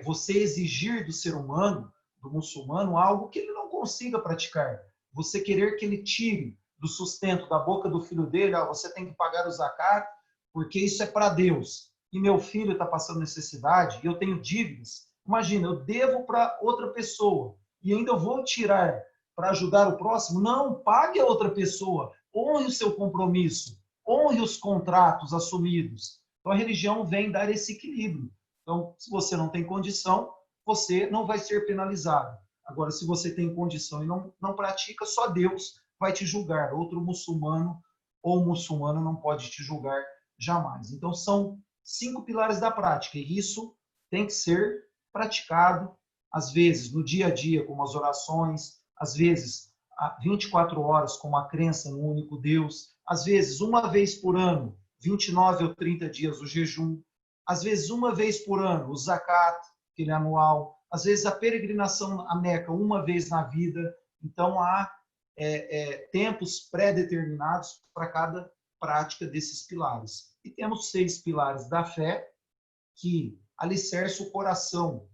você exigir do ser humano, do muçulmano, algo que ele não consiga praticar. Você querer que ele tire do sustento da boca do filho dele, você tem que pagar o zakat, porque isso é para Deus. E meu filho está passando necessidade, e eu tenho dívidas. Imagina, eu devo para outra pessoa, e ainda eu vou tirar para ajudar o próximo? Não, pague a outra pessoa, honre o seu compromisso, honre os contratos assumidos. Então a religião vem dar esse equilíbrio. Então, se você não tem condição, você não vai ser penalizado. Agora, se você tem condição e não pratica, só Deus vai te julgar. Outro muçulmano ou muçulmana não pode te julgar jamais. Então, são 5 pilares da prática. E isso tem que ser praticado, às vezes, no dia a dia, como as orações, às vezes, 24 horas, como a crença no único Deus, às vezes, uma vez por ano, 29 ou 30 dias o jejum, às vezes, uma vez por ano, o zakat, que ele é anual, às vezes, a peregrinação a Meca, uma vez na vida. Então, há tempos pré-determinados para cada prática desses pilares. E temos 6 pilares da fé, que alicerça o coração,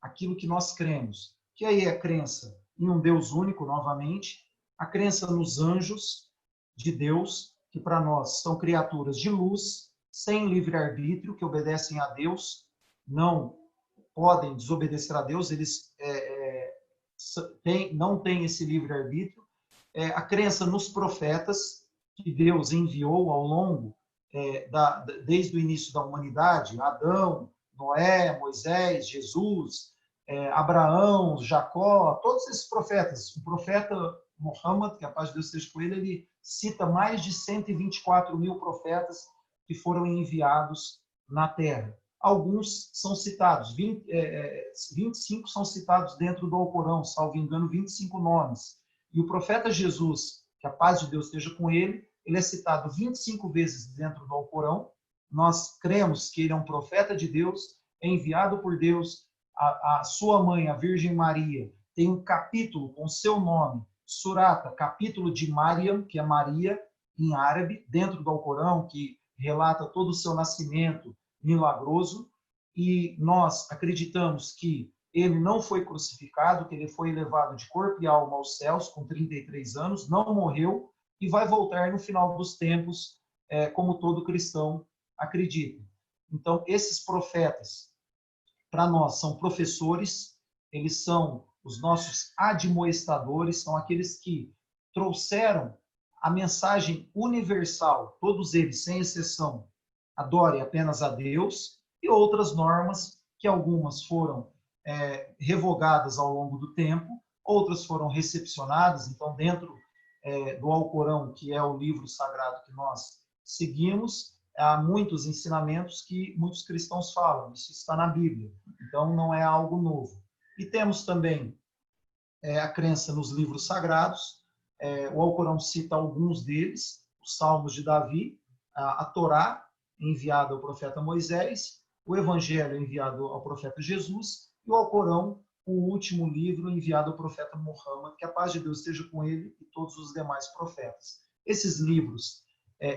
aquilo que nós cremos, que aí é a crença em um Deus único, novamente, a crença nos anjos de Deus, que para nós são criaturas de luz, sem livre-arbítrio, que obedecem a Deus, não podem desobedecer a Deus, eles não têm esse livre-arbítrio. A crença nos profetas, que Deus enviou ao longo, desde o início da humanidade, Adão, Noé, Moisés, Jesus, Abraão, Jacó, todos esses profetas. O profeta Muhammad, que a paz de Deus esteja com ele cita mais de 124 mil profetas que foram enviados na Terra. Alguns são citados, 25 são citados dentro do Alcorão, salvo engano, 25 nomes. E o profeta Jesus, que a paz de Deus esteja com ele é citado 25 vezes dentro do Alcorão. Nós cremos que ele é um profeta de Deus, é enviado por Deus. A sua mãe, a Virgem Maria, tem um capítulo com seu nome, Surata, capítulo de Mariam, que é Maria, em árabe, dentro do Alcorão, que relata todo o seu nascimento milagroso. E nós acreditamos que ele não foi crucificado, que ele foi levado de corpo e alma aos céus com 33 anos, não morreu e vai voltar no final dos tempos, como todo cristão acredita. Então, esses profetas, para nós, são professores, eles são os nossos admoestadores, são aqueles que trouxeram a mensagem universal, todos eles, sem exceção, adorem apenas a Deus, e outras normas, que algumas foram revogadas ao longo do tempo, outras foram recepcionadas. Então, dentro do Alcorão, que é o livro sagrado que nós seguimos, há muitos ensinamentos que muitos cristãos falam, isso está na Bíblia, então não é algo novo. E temos também a crença nos livros sagrados, o Alcorão cita alguns deles, os Salmos de Davi, a Torá, enviada ao profeta Moisés, o Evangelho enviado ao profeta Jesus, e o Alcorão, o último livro enviado ao profeta Muhammad, que a paz de Deus esteja com ele e todos os demais profetas. Esses livros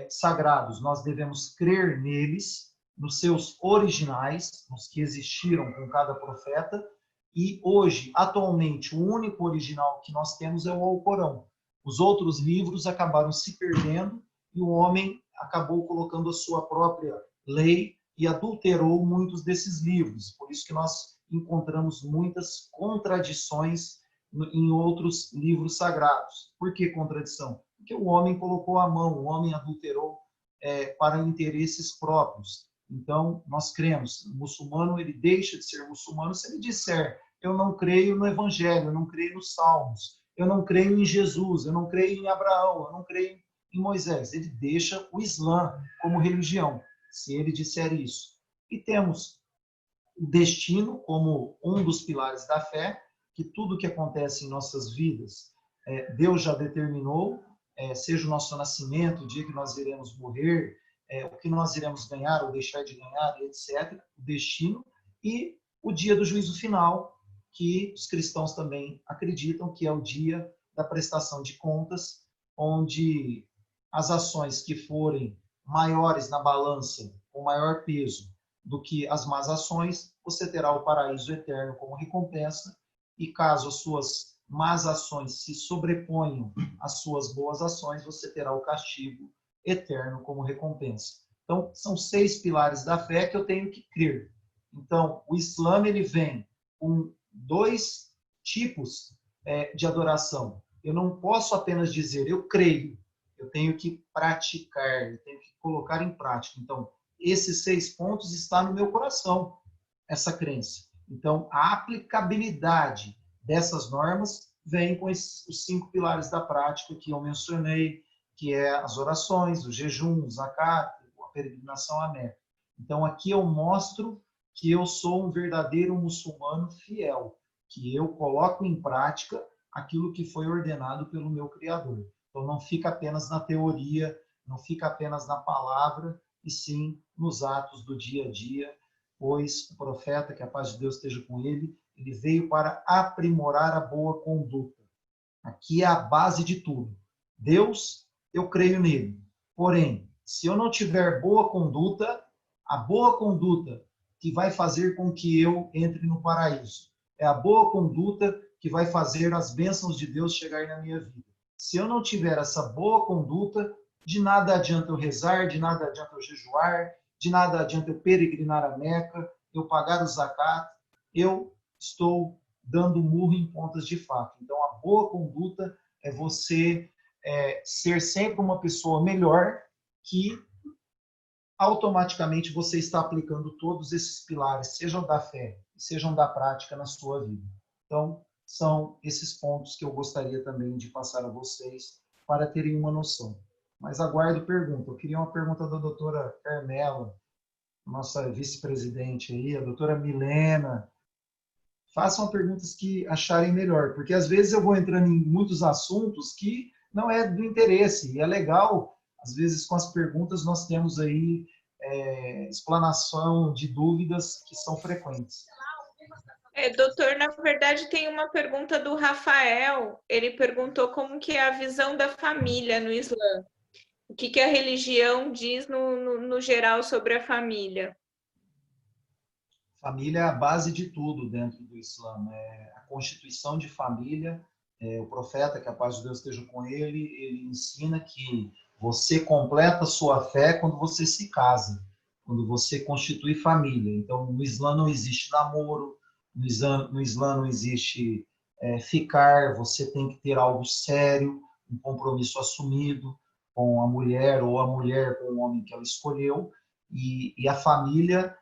sagrados, nós devemos crer neles, nos seus originais, nos que existiram com cada profeta, e hoje, atualmente, o único original que nós temos é o Alcorão. Os outros livros acabaram se perdendo e o homem acabou colocando a sua própria lei e adulterou muitos desses livros. Por isso que nós encontramos muitas contradições em outros livros sagrados. Por que contradição? Porque o homem colocou a mão, o homem adulterou para interesses próprios. Então, nós cremos, o muçulmano ele deixa de ser muçulmano se ele disser: eu não creio no Evangelho, eu não creio nos Salmos, eu não creio em Jesus, eu não creio em Abraão, eu não creio em Moisés. Ele deixa o Islã como religião. se ele disser isso. E temos o destino como um dos pilares da fé, que tudo que acontece em nossas vidas, Deus já determinou, seja o nosso nascimento, o dia que nós iremos morrer, o que nós iremos ganhar ou deixar de ganhar, etc. O destino e o dia do juízo final, que os cristãos também acreditam que é o dia da prestação de contas, onde as ações que forem maiores na balança, com maior peso do que as más ações, você terá o paraíso eterno como recompensa, e caso as suas más ações se sobreponham às suas boas ações, você terá o castigo eterno como recompensa. Então, são 6 pilares da fé que eu tenho que crer. Então, o Islã ele vem com 2 tipos de adoração. Eu não posso apenas dizer, eu creio. Eu tenho que praticar, eu tenho que colocar em prática. Então, esses 6 pontos estão no meu coração, essa crença. Então, a aplicabilidade dessas normas vem com os 5 pilares da prática que eu mencionei, que é as orações, o jejum, o zakat, a peregrinação à Meca. Então, aqui eu mostro que eu sou um verdadeiro muçulmano fiel, que eu coloco em prática aquilo que foi ordenado pelo meu Criador. Então, não fica apenas na teoria, não fica apenas na palavra, e sim nos atos do dia a dia, pois o profeta, que a paz de Deus esteja com ele, ele veio para aprimorar a boa conduta. Aqui é a base de tudo. Deus, eu creio nele. Porém, se eu não tiver boa conduta, a boa conduta que vai fazer com que eu entre no paraíso. É a boa conduta que vai fazer as bênçãos de Deus chegarem na minha vida. Se eu não tiver essa boa conduta, de nada adianta eu rezar, de nada adianta eu jejuar, de nada adianta eu peregrinar a Meca, eu pagar o zakat, eu estou dando murro em pontas de faca. Então, a boa conduta é você ser sempre uma pessoa melhor, que automaticamente você está aplicando todos esses pilares, sejam da fé, sejam da prática na sua vida. Então, são esses pontos que eu gostaria também de passar a vocês para terem uma noção. Mas aguardo pergunta. Eu queria uma pergunta da doutora Carmela, nossa vice-presidente aí, a doutora Milena. Façam perguntas que acharem melhor, porque às vezes eu vou entrando em muitos assuntos que não é do interesse, e é legal, às vezes com as perguntas nós temos aí explanação de dúvidas que são frequentes. Doutor, na verdade tem uma pergunta do Rafael, ele perguntou como que é a visão da família no Islã. O que a religião diz no geral sobre a família? Família é a base de tudo dentro do Islã. A constituição de família, o profeta, que a paz de Deus esteja com ele, ele ensina que você completa a sua fé quando você se casa, quando você constitui família. Então, no Islã não existe namoro, no Islã não existe ficar, você tem que ter algo sério, um compromisso assumido com a mulher ou a mulher com o homem que ela escolheu, e a família,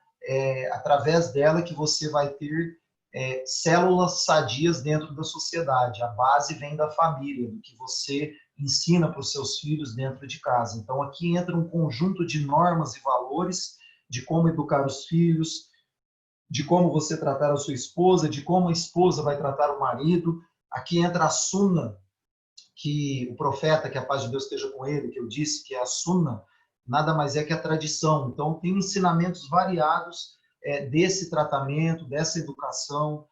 através dela que você vai ter células sadias dentro da sociedade. A base vem da família, do que você ensina para os seus filhos dentro de casa. Então, aqui entra um conjunto de normas e valores de como educar os filhos, de como você tratar a sua esposa, de como a esposa vai tratar o marido. Aqui entra a sunna, que o profeta, que a paz de Deus esteja com ele, que eu disse que é a sunna, nada mais é que a tradição. Então, tem ensinamentos variados desse tratamento, dessa educação,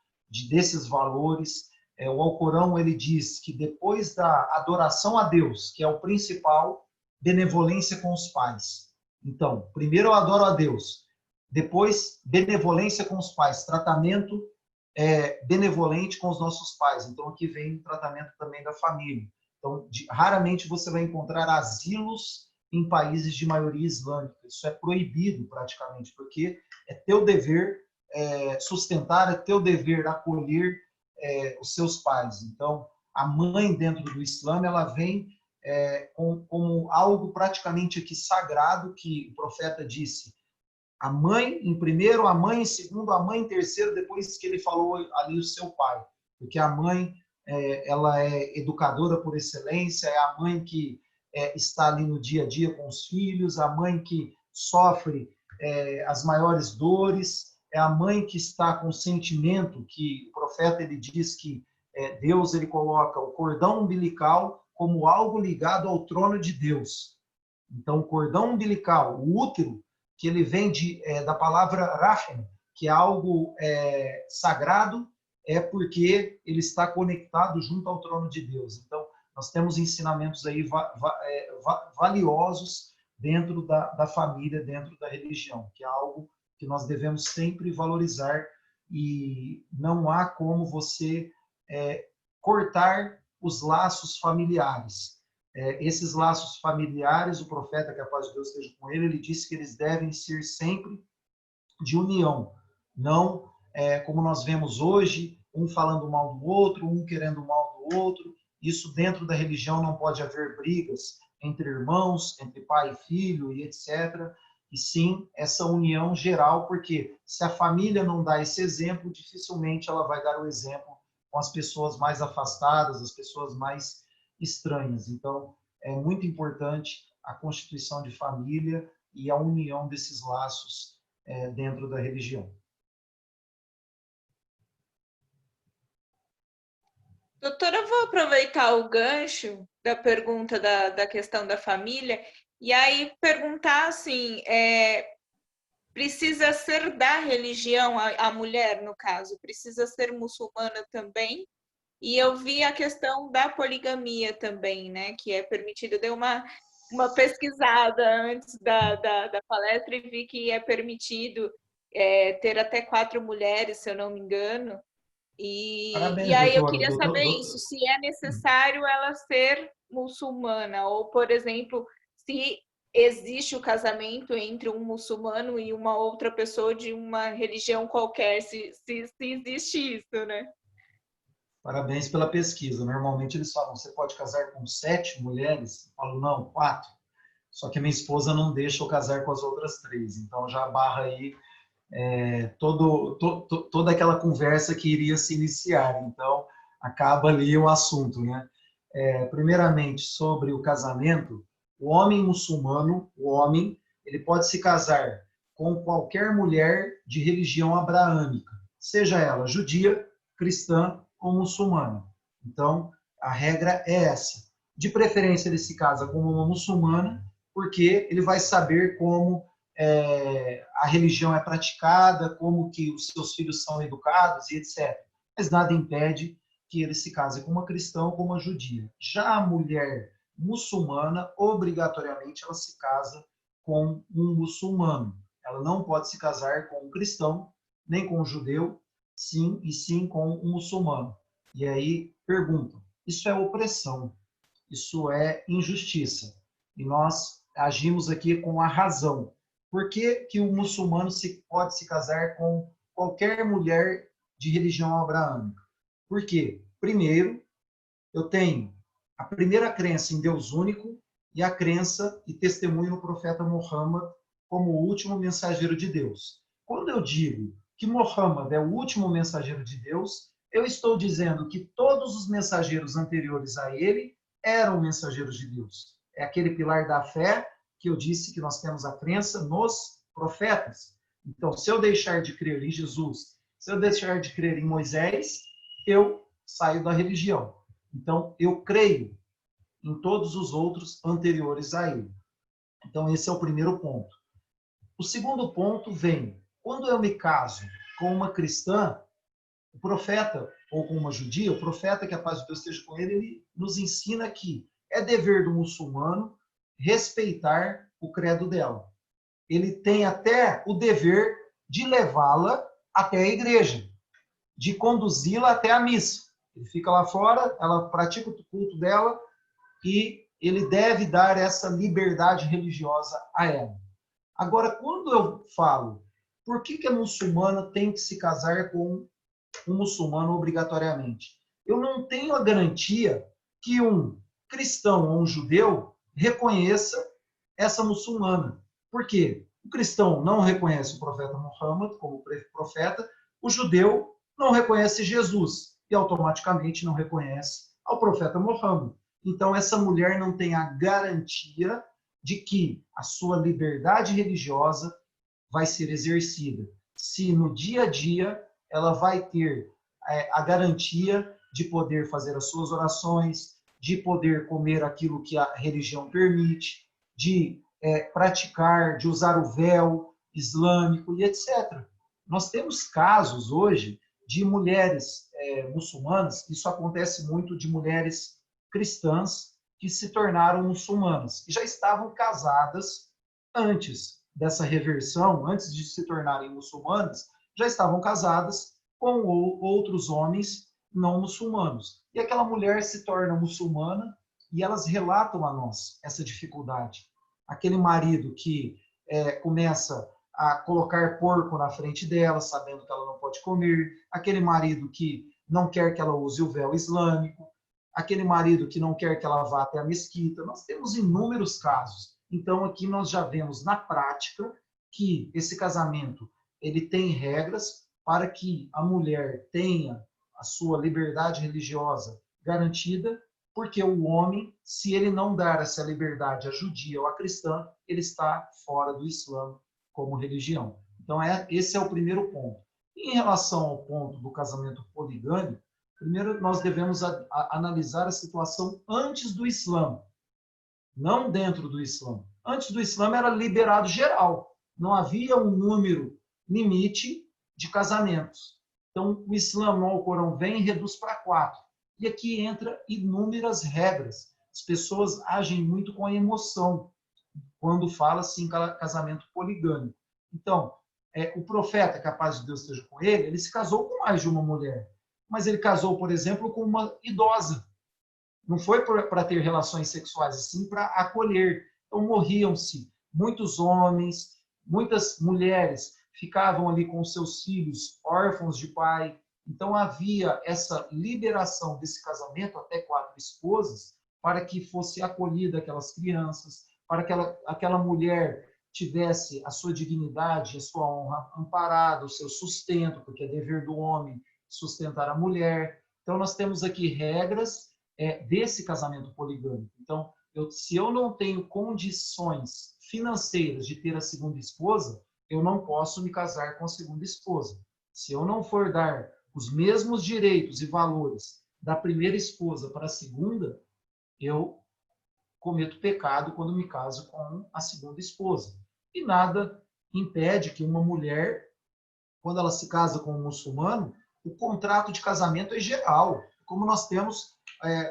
desses valores. O Alcorão, ele diz que depois da adoração a Deus, que é o principal, benevolência com os pais. Então, primeiro eu adoro a Deus, depois benevolência com os pais, tratamento benevolente com os nossos pais. Então, aqui vem o tratamento também da família. Então, raramente você vai encontrar asilos em países de maioria islâmica. Isso é proibido praticamente, porque é teu dever sustentar, é teu dever acolher os seus pais. Então, a mãe dentro do Islã, ela vem como algo praticamente aqui sagrado, que o profeta disse, a mãe em primeiro, a mãe em segundo, a mãe em terceiro, depois que ele falou ali o seu pai. Porque a mãe, ela é educadora por excelência, é a mãe que está ali no dia a dia com os filhos, a mãe que sofre as maiores dores, é a mãe que está com o sentimento que o profeta ele diz que Deus ele coloca o cordão umbilical como algo ligado ao trono de Deus. Então, o cordão umbilical, o útero, que ele vem da palavra Rachem, que é algo sagrado, é porque ele está conectado junto ao trono de Deus. Então, nós temos ensinamentos aí valiosos dentro da família, dentro da religião, que é algo que nós devemos sempre valorizar e não há como você cortar os laços familiares. Esses laços familiares, o profeta, que a paz de Deus esteja com ele, ele disse que eles devem ser sempre de união, não como nós vemos hoje, um falando mal do outro, um querendo mal do outro. Isso dentro da religião não pode haver brigas entre irmãos, entre pai e filho e etc. E sim essa união geral, porque se a família não dá esse exemplo, dificilmente ela vai dar o exemplo com as pessoas mais afastadas, as pessoas mais estranhas. Então, é muito importante a constituição de família e a união desses laços dentro da religião. Doutora, eu vou aproveitar o gancho da pergunta da questão da família e aí perguntar assim, precisa ser da religião, a mulher, no caso, precisa ser muçulmana também? E eu vi a questão da poligamia também, né, que é permitido. Dei uma pesquisada antes da palestra e vi que é permitido ter até 4 mulheres, se eu não me engano. E Parabéns, aí eu doutora. queria saber isso, se é necessário ela ser muçulmana, ou, por exemplo, se existe o casamento entre um muçulmano e uma outra pessoa de uma religião qualquer, se existe isso, né? Parabéns pela pesquisa. Normalmente eles falam, você pode casar com 7 mulheres? Eu falo, não, 4. Só que a minha esposa não deixa eu casar com as outras 3. Então já barra aí toda aquela conversa que iria se iniciar. Então, acaba ali o assunto, né? Primeiramente, sobre o casamento, o homem muçulmano, ele pode se casar com qualquer mulher de religião abraâmica, seja ela judia, cristã ou muçulmana. Então, a regra é essa. De preferência, ele se casa com uma muçulmana, porque ele vai saber como a religião é praticada, como que os seus filhos são educados e etc. Mas nada impede que ele se case com uma cristã ou com uma judia. Já a mulher muçulmana, obrigatoriamente, ela se casa com um muçulmano. Ela não pode se casar com um cristão, nem com um judeu, sim com um muçulmano. E aí, perguntam, isso é opressão, isso é injustiça. E nós agimos aqui com a razão. Por que que o muçulmano pode se casar com qualquer mulher de religião abraâmica? Por quê? Primeiro, eu tenho a primeira crença em Deus único e a crença e testemunho no profeta Muhammad como o último mensageiro de Deus. Quando eu digo que Muhammad é o último mensageiro de Deus, eu estou dizendo que todos os mensageiros anteriores a ele eram mensageiros de Deus. É aquele pilar da fé que eu disse que nós temos a crença nos profetas. Então, se eu deixar de crer em Jesus, se eu deixar de crer em Moisés, eu saio da religião. Então, eu creio em todos os outros anteriores a ele. Então, esse é o primeiro ponto. O segundo ponto vem, quando eu me caso com uma cristã, o profeta, ou com uma judia, o profeta, que a paz de Deus esteja com ele, ele nos ensina que é dever do muçulmano respeitar o credo dela. Ele tem até o dever de levá-la até a igreja, de conduzi-la até a missa. Ele fica lá fora, ela pratica o culto dela e ele deve dar essa liberdade religiosa a ela. Agora, quando eu falo, por que a muçulmana tem que se casar com um muçulmano obrigatoriamente? Eu não tenho a garantia que um cristão ou um judeu reconheça essa muçulmana. Por quê? O cristão não reconhece o profeta Muhammad como profeta, o judeu não reconhece Jesus e automaticamente não reconhece ao profeta Muhammad. Então, essa mulher não tem a garantia de que a sua liberdade religiosa vai ser exercida, se no dia a dia ela vai ter a garantia de poder fazer as suas orações, de poder comer aquilo que a religião permite, de praticar, de usar o véu islâmico e etc. Nós temos casos hoje de mulheres muçulmanas, isso acontece muito de mulheres cristãs que se tornaram muçulmanas e já estavam casadas antes dessa reversão, antes de se tornarem muçulmanas, já estavam casadas com outros homens não muçulmanos. E aquela mulher se torna muçulmana e elas relatam a nós essa dificuldade. Aquele marido que começa a colocar porco na frente dela, sabendo que ela não pode comer, aquele marido que não quer que ela use o véu islâmico, aquele marido que não quer que ela vá até a mesquita. Nós temos inúmeros casos. Então, aqui nós já vemos na prática que esse casamento ele tem regras para que a mulher tenha a sua liberdade religiosa garantida, porque o homem, se ele não dar essa liberdade à judia ou à cristã, ele está fora do Islã como religião. Então, esse é o primeiro ponto. Em relação ao ponto do casamento poligâmico, primeiro nós devemos analisar a situação antes do Islã, não dentro do Islã. Antes do Islã era liberado geral, não havia um número limite de casamentos. Então, o Islã, no Alcorão, vem e reduz para 4. E aqui entra inúmeras regras. As pessoas agem muito com a emoção quando fala assim casamento poligâmico. Então, o profeta, que a paz de Deus esteja com ele se casou com mais de uma mulher. Mas ele casou, por exemplo, com uma idosa. Não foi para ter relações sexuais, sim para acolher. Então, morriam-se muitos homens, muitas mulheres ficavam ali com seus filhos órfãos de pai. Então, havia essa liberação desse casamento, até 4 esposas, para que fosse acolhida aquelas crianças, para que aquela mulher tivesse a sua dignidade, a sua honra amparada, o seu sustento, porque é dever do homem sustentar a mulher. Então, nós temos aqui regras desse casamento poligâmico. Então, se eu não tenho condições financeiras de ter a segunda esposa, eu não posso me casar com a segunda esposa. Se eu não for dar os mesmos direitos e valores da primeira esposa para a segunda, eu cometo pecado quando me caso com a segunda esposa. E nada impede que uma mulher, quando ela se casa com um muçulmano, o contrato de casamento é geral, como nós temos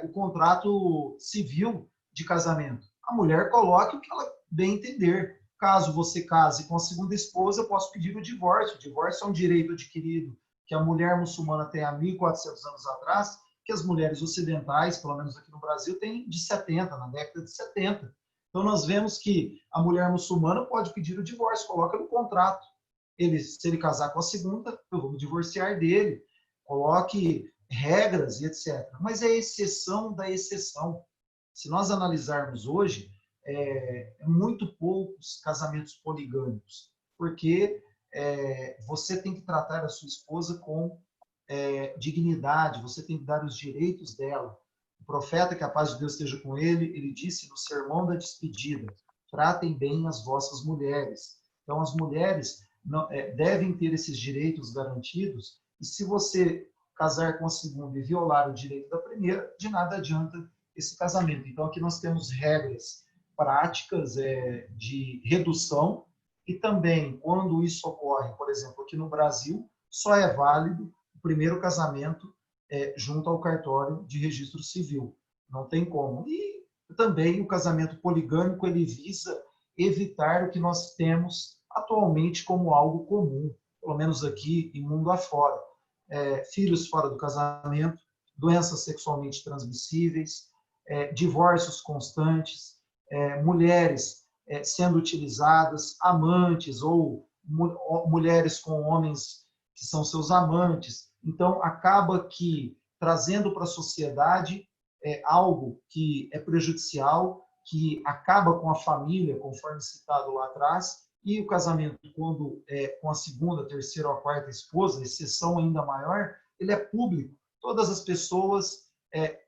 o contrato civil de casamento. A mulher coloque o que ela bem entender. Caso você case com a segunda esposa, eu posso pedir o divórcio. O divórcio é um direito adquirido que a mulher muçulmana tem há 1.400 anos atrás, que as mulheres ocidentais, pelo menos aqui no Brasil, têm de 70, na década de 70. Então, nós vemos que a mulher muçulmana pode pedir o divórcio, coloca no contrato. Se ele casar com a segunda, eu vou me divorciar dele. Coloque regras e etc. Mas é exceção da exceção. Se nós analisarmos hoje, muito poucos casamentos poligâmicos, porque você tem que tratar a sua esposa com dignidade, você tem que dar os direitos dela. O profeta, que a paz de Deus esteja com ele, ele disse no sermão da despedida: tratem bem as vossas mulheres. Então, as mulheres devem ter esses direitos garantidos, e se você casar com a segunda e violar o direito da primeira, de nada adianta esse casamento. Então, aqui nós temos regras práticas de redução, e também, quando isso ocorre, por exemplo, aqui no Brasil, só é válido o primeiro casamento junto ao cartório de registro civil. Não tem como. E também o casamento poligâmico, ele visa evitar o que nós temos atualmente como algo comum, pelo menos aqui e mundo afora. Filhos fora do casamento, doenças sexualmente transmissíveis, divórcios constantes, mulheres sendo utilizadas, amantes ou mulheres com homens que são seus amantes. Então, acaba que trazendo para a sociedade algo que é prejudicial, que acaba com a família, conforme citado lá atrás, e o casamento, quando com a segunda, terceira ou a quarta esposa, exceção ainda maior, ele é público. Todas as pessoas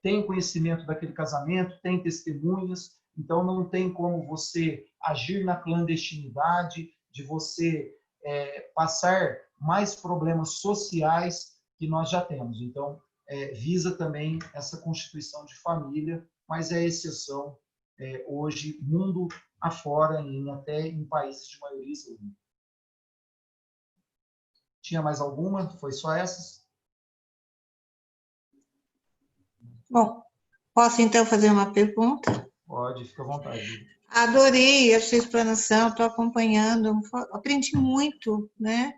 têm conhecimento daquele casamento, têm testemunhas, então não tem como você agir na clandestinidade, de você passar mais problemas sociais que nós já temos. Então, visa também essa constituição de família, mas é exceção hoje, mundo afora, até em países de maioria islâmica. Tinha mais alguma? Foi só essas? Bom, posso então fazer uma pergunta? Pode, fica à vontade. Adorei a sua explanação, estou acompanhando, aprendi muito, né?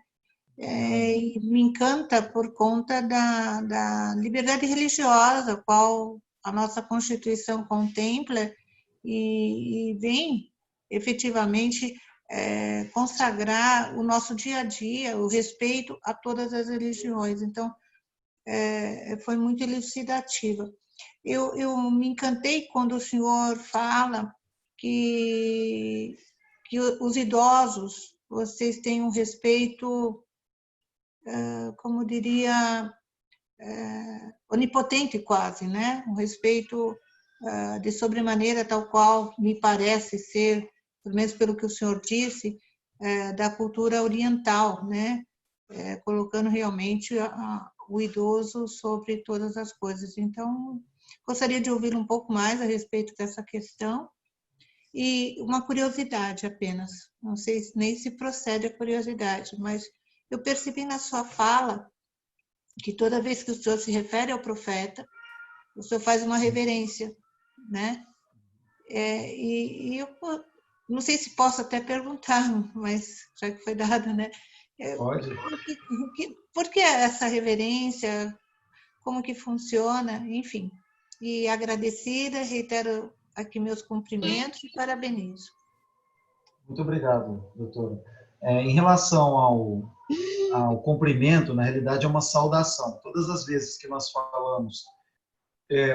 E me encanta por conta da liberdade religiosa, qual a nossa Constituição contempla e vem efetivamente consagrar o nosso dia a dia, o respeito a todas as religiões. Então, foi muito elucidativa. Eu me encantei quando o senhor fala que os idosos, vocês têm um respeito, como diria, onipotente quase, né? Um respeito de sobremaneira, tal qual me parece ser, pelo menos pelo que o senhor disse, da cultura oriental, né? Colocando realmente o idoso sobre todas as coisas. Então, gostaria de ouvir um pouco mais a respeito dessa questão. E uma curiosidade apenas, não sei nem se procede a curiosidade, mas eu percebi na sua fala que toda vez que o senhor se refere ao profeta, o senhor faz uma reverência, né? E eu não sei se posso até perguntar, mas já que foi dada, né? Pode. Por que essa reverência? Como que funciona? Enfim. E agradecida, reitero aqui meus cumprimentos e parabenizo. Muito obrigado, doutora. Em relação ao cumprimento, na realidade é uma saudação. Todas as vezes que nós falamos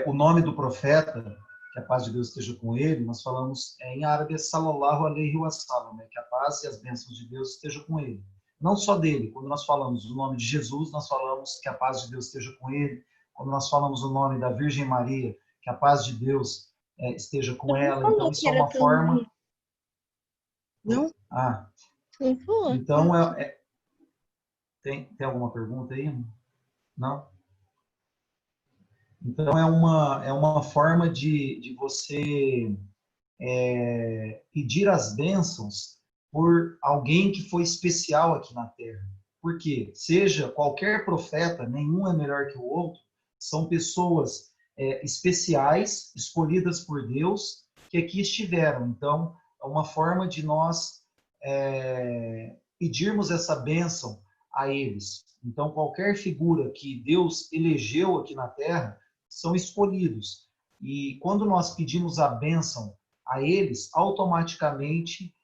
o nome do profeta, que a paz de Deus esteja com ele, nós falamos em árabe, sallallahu alaihi wasallam, que a paz e as bênçãos de Deus estejam com ele. Não só dele, quando nós falamos o nome de Jesus, nós falamos que a paz de Deus esteja com ele. Quando nós falamos o nome da Virgem Maria, que a paz de Deus esteja com ela. Então, isso é uma forma... Não? Ah, Não falou. então, tem alguma pergunta aí? Não? Então, é uma forma de você pedir as bênçãos por alguém que foi especial aqui na Terra. Porque, seja qualquer profeta, nenhum é melhor que o outro, são pessoas especiais, escolhidas por Deus, que aqui estiveram. Então, é uma forma de nós pedirmos essa bênção a eles. Então, qualquer figura que Deus elegeu aqui na Terra, são escolhidos. E quando nós pedimos a bênção a eles, automaticamente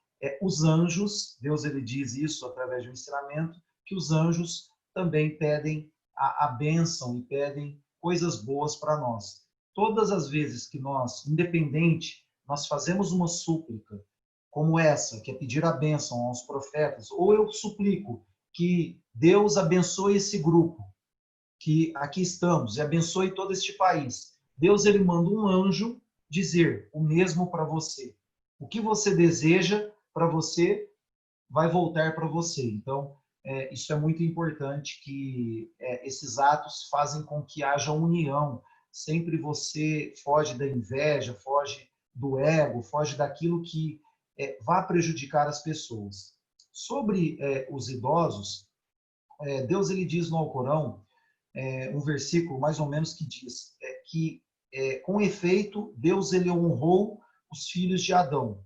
os anjos, Deus ele diz isso através de um ensinamento, que os anjos também pedem a bênção e pedem coisas boas para nós. Todas as vezes que nós, independente, nós fazemos uma súplica como essa, que é pedir a bênção aos profetas, ou eu suplico que Deus abençoe esse grupo, que aqui estamos, e abençoe todo este país. Deus ele manda um anjo dizer o mesmo para você. O que você deseja para você vai voltar para você. Então, isso é muito importante, que esses atos fazem com que haja união. Sempre você foge da inveja, foge do ego, foge daquilo que vá prejudicar as pessoas. Sobre os idosos, Deus ele diz no Alcorão, um versículo mais ou menos que diz que, com efeito, Deus ele honrou os filhos de Adão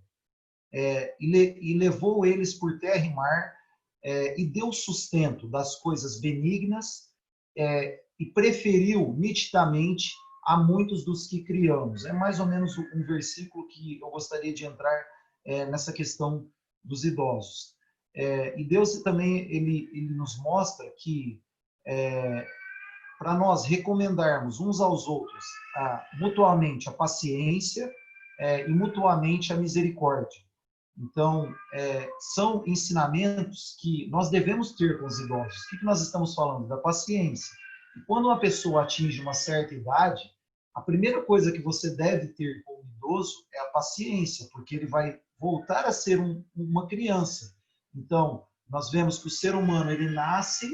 e levou eles por terra e mar e deu sustento das coisas benignas e preferiu nitidamente a muitos dos que criamos. É mais ou menos um versículo que eu gostaria de entrar nessa questão dos idosos. E Deus também ele nos mostra que para nós recomendarmos uns aos outros mutuamente a paciência e mutuamente a misericórdia. Então, são ensinamentos que nós devemos ter com os idosos. O que nós estamos falando? Da paciência. E quando uma pessoa atinge uma certa idade, a primeira coisa que você deve ter com o idoso é a paciência, porque ele vai voltar a ser uma criança. Então, nós vemos que o ser humano, ele nasce,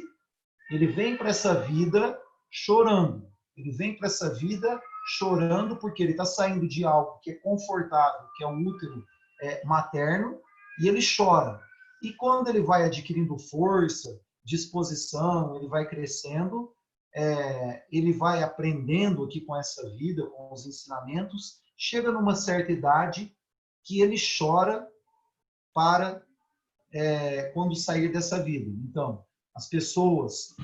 ele vem para essa vida chorando. Ele vem para essa vida chorando porque ele está saindo de algo que é confortável, que é o útero materno, e ele chora. E quando ele vai adquirindo força, disposição, ele vai crescendo, ele vai aprendendo aqui com essa vida, com os ensinamentos, chega numa certa idade que ele chora para quando sair dessa vida. Então, as pessoas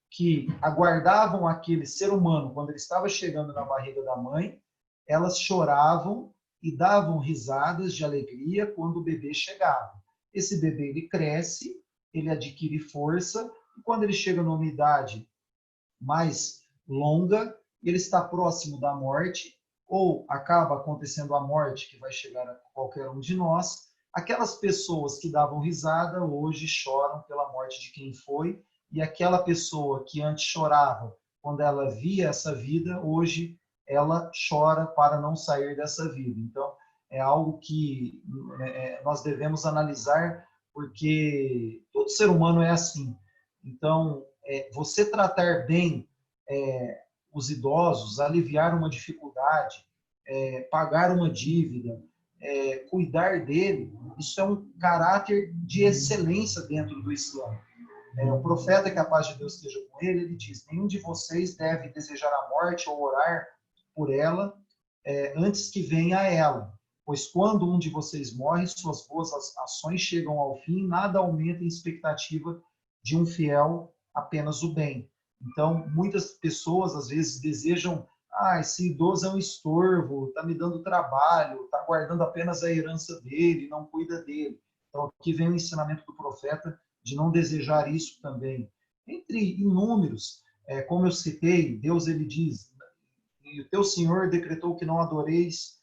que aguardavam aquele ser humano quando ele estava chegando na barriga da mãe, elas choravam e davam risadas de alegria quando o bebê chegava. Esse bebê, ele cresce, ele adquire força, e quando ele chega numa idade mais longa, ele está próximo da morte, ou acaba acontecendo a morte, que vai chegar a qualquer um de nós. Aquelas pessoas que davam risada, hoje choram pela morte de quem foi, e aquela pessoa que antes chorava quando ela via essa vida, hoje ela chora para não sair dessa vida. Então, é algo que nós devemos analisar, porque todo ser humano é assim. Então, você tratar bem os idosos, aliviar uma dificuldade, pagar uma dívida, cuidar dele, isso é um caráter de excelência dentro do Islã. O profeta, que a paz de Deus esteja com ele, ele diz: nenhum de vocês deve desejar a morte ou orar por ela antes que venha a ela, pois quando um de vocês morre, suas boas ações chegam ao fim, nada aumenta em expectativa de um fiel, apenas o bem. Então, muitas pessoas às vezes desejam: esse idoso é um estorvo, está me dando trabalho, está guardando apenas a herança dele, não cuida dele. Então, aqui vem o ensinamento do profeta de não desejar isso também. Entre inúmeros, como eu citei, Deus ele diz: e o teu Senhor decretou que não adoreis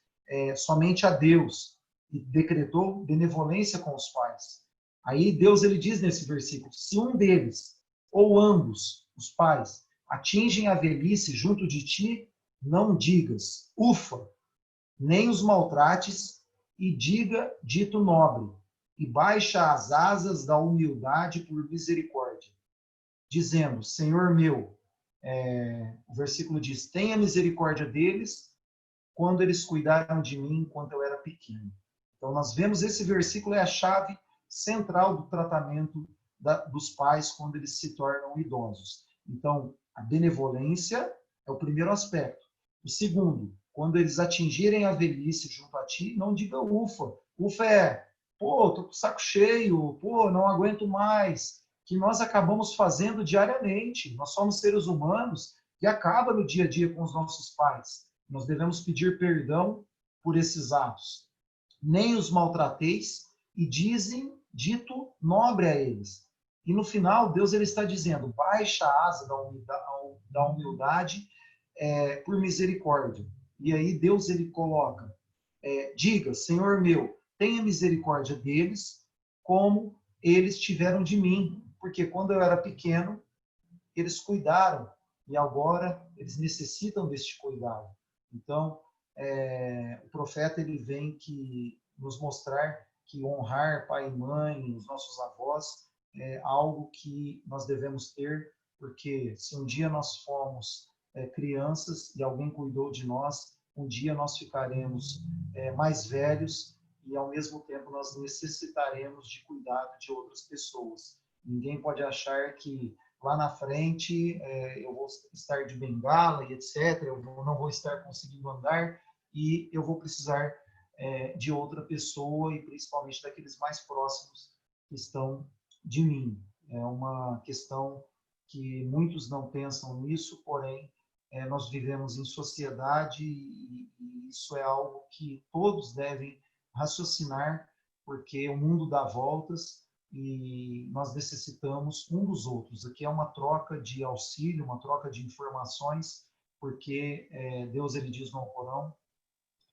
somente a Deus, e decretou benevolência com os pais. Aí Deus ele diz nesse versículo: se um deles, ou ambos, os pais, atingem a velhice junto de ti, não digas, ufa, nem os maltrates, e diga dito nobre, e baixa as asas da humildade por misericórdia, dizendo: Senhor meu, o versículo diz: tenha misericórdia deles, quando eles cuidaram de mim enquanto eu era pequeno. Então, nós vemos esse versículo é a chave central do tratamento dos pais quando eles se tornam idosos. Então, a benevolência é o primeiro aspecto. O segundo, quando eles atingirem a velhice junto a ti, não diga ufa. Ufa tô com o saco cheio, não aguento mais. Que nós acabamos fazendo diariamente. Nós somos seres humanos e acaba no dia a dia com os nossos pais. Nós devemos pedir perdão por esses atos. Nem os maltrateis, e dizem dito nobre a eles. E no final, Deus ele está dizendo: baixa a asa da humildade por misericórdia. E aí Deus ele coloca: diga, Senhor meu, tenha misericórdia deles, como eles tiveram de mim. Porque quando eu era pequeno, eles cuidaram, e agora eles necessitam deste cuidado. Então, o profeta ele vem nos mostrar que honrar pai e mãe, os nossos avós, é algo que nós devemos ter, porque se um dia nós fomos crianças e alguém cuidou de nós, um dia nós ficaremos mais velhos e, ao mesmo tempo, nós necessitaremos de cuidado de outras pessoas. Ninguém pode achar que lá na frente eu vou estar de bengala e etc., eu não vou estar conseguindo andar e eu vou precisar de outra pessoa, e principalmente daqueles mais próximos que estão de mim. É uma questão que muitos não pensam nisso, porém nós vivemos em sociedade e isso é algo que todos devem raciocinar, porque o mundo dá voltas e nós necessitamos um dos outros. Aqui é uma troca de auxílio, uma troca de informações, porque Deus ele diz no Alcorão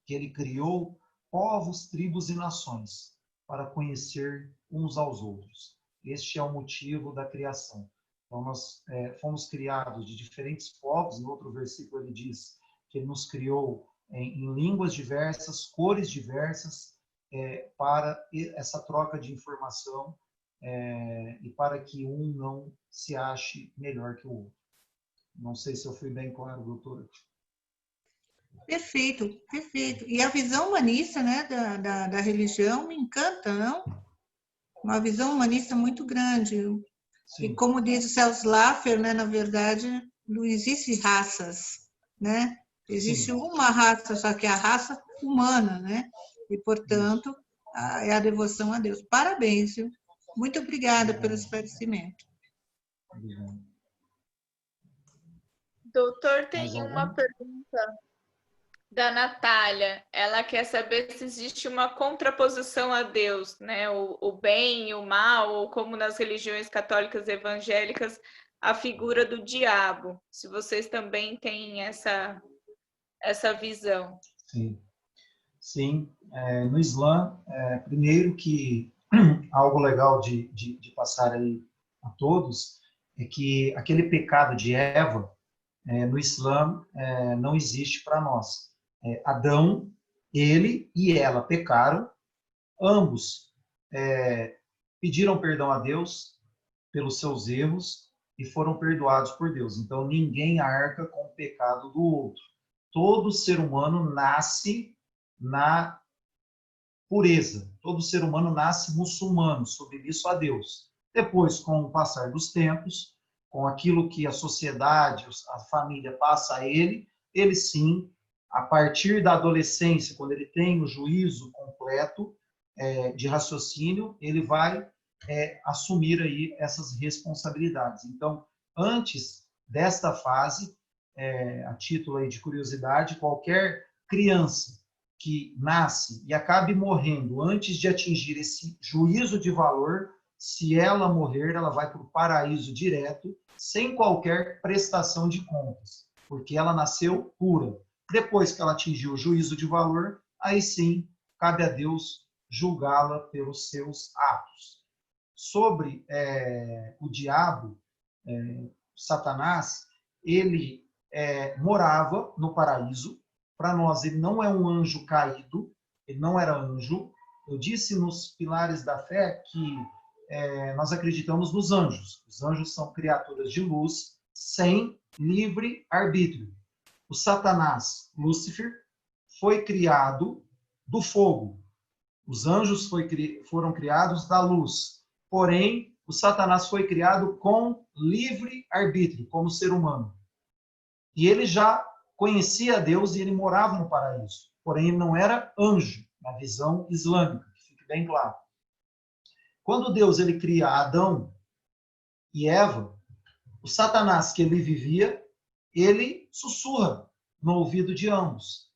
que ele criou povos, tribos e nações para conhecer uns aos outros. Este é o motivo da criação. Então, nós fomos criados de diferentes povos. No outro versículo ele diz que ele nos criou em línguas diversas, cores diversas, para essa troca de informação e para que um não se ache melhor que o outro. Não sei se eu fui bem claro, doutora. Perfeito, perfeito. E a visão humanista, né, da religião me encanta, não? Uma visão humanista muito grande. Sim. E como diz o Celso Laffer, né, na verdade, não existe raças, né? Existe Sim. uma raça, só que é a raça humana, né? E, portanto, é a devoção a Deus. Parabéns, viu? Muito obrigada pelo esclarecimento. Obrigado. Doutor, Mais tem algum? uma pergunta da Natália. Ela quer saber se existe uma contraposição a Deus, né? O bem e o mal, ou como nas religiões católicas e evangélicas, a figura do diabo. Se vocês também têm essa visão. Sim. Sim. No Islã, primeiro que algo legal de passar aí a todos é que aquele pecado de Eva, no Islã, não existe para nós. Adão, ele e ela pecaram, ambos pediram perdão a Deus pelos seus erros e foram perdoados por Deus. Então, ninguém arca com o pecado do outro. Todo ser humano nasce na pureza. Todo ser humano nasce muçulmano, submisso a Deus. Depois, com o passar dos tempos, com aquilo que a sociedade, a família passa a ele sim, a partir da adolescência, quando ele tem o juízo completo de raciocínio, ele vai assumir aí essas responsabilidades. Então, antes desta fase, a título aí de curiosidade, qualquer criança que nasce e acabe morrendo antes de atingir esse juízo de valor, se ela morrer, ela vai para o paraíso direto, sem qualquer prestação de contas, porque ela nasceu pura. Depois que ela atingiu o juízo de valor, aí sim, cabe a Deus julgá-la pelos seus atos. Sobre o diabo, Satanás, ele morava no paraíso. Para nós, ele não é um anjo caído, ele não era anjo. Eu disse nos Pilares da Fé que nós acreditamos nos anjos. Os anjos são criaturas de luz sem livre arbítrio. O Satanás, Lúcifer, foi criado do fogo. Os anjos foram criados da luz. Porém, o Satanás foi criado com livre arbítrio, como ser humano. E ele já conhecia Deus e ele morava no paraíso. Porém, ele não era anjo, na visão islâmica, que fique bem claro. Quando Deus ele cria Adão e Eva, o Satanás que ele vivia, ele sussurra no ouvido de ambos.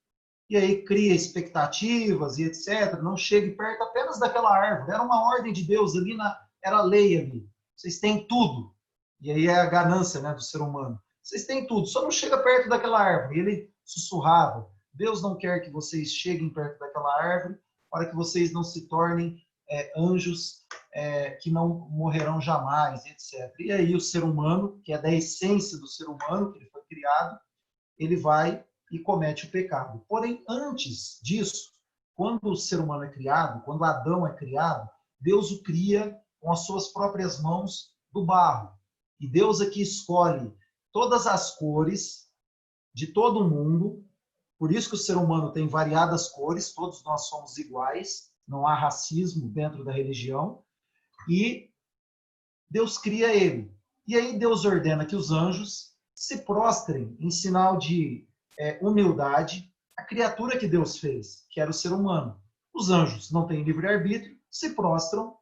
E aí cria expectativas e etc. Não chegue perto apenas daquela árvore. Era uma ordem de Deus ali, era lei ali. Vocês têm tudo. E aí é a ganância, né, do ser humano. Vocês têm tudo, só não chega perto daquela árvore. Ele sussurrava. Deus não quer que vocês cheguem perto daquela árvore para que vocês não se tornem anjos que não morrerão jamais, etc. E aí o ser humano, que é da essência do ser humano, que ele foi criado, ele vai e comete o pecado. Porém, antes disso, quando o ser humano é criado, quando Adão é criado, Deus o cria com as suas próprias mãos do barro. E Deus aqui escolhe todas as cores de todo mundo. Por isso que o ser humano tem variadas cores, todos nós somos iguais, não há racismo dentro da religião. E Deus cria ele. E aí Deus ordena que os anjos se prostrem em sinal de humildade à criatura que Deus fez, que era o ser humano. Os anjos não têm livre-arbítrio, se prostram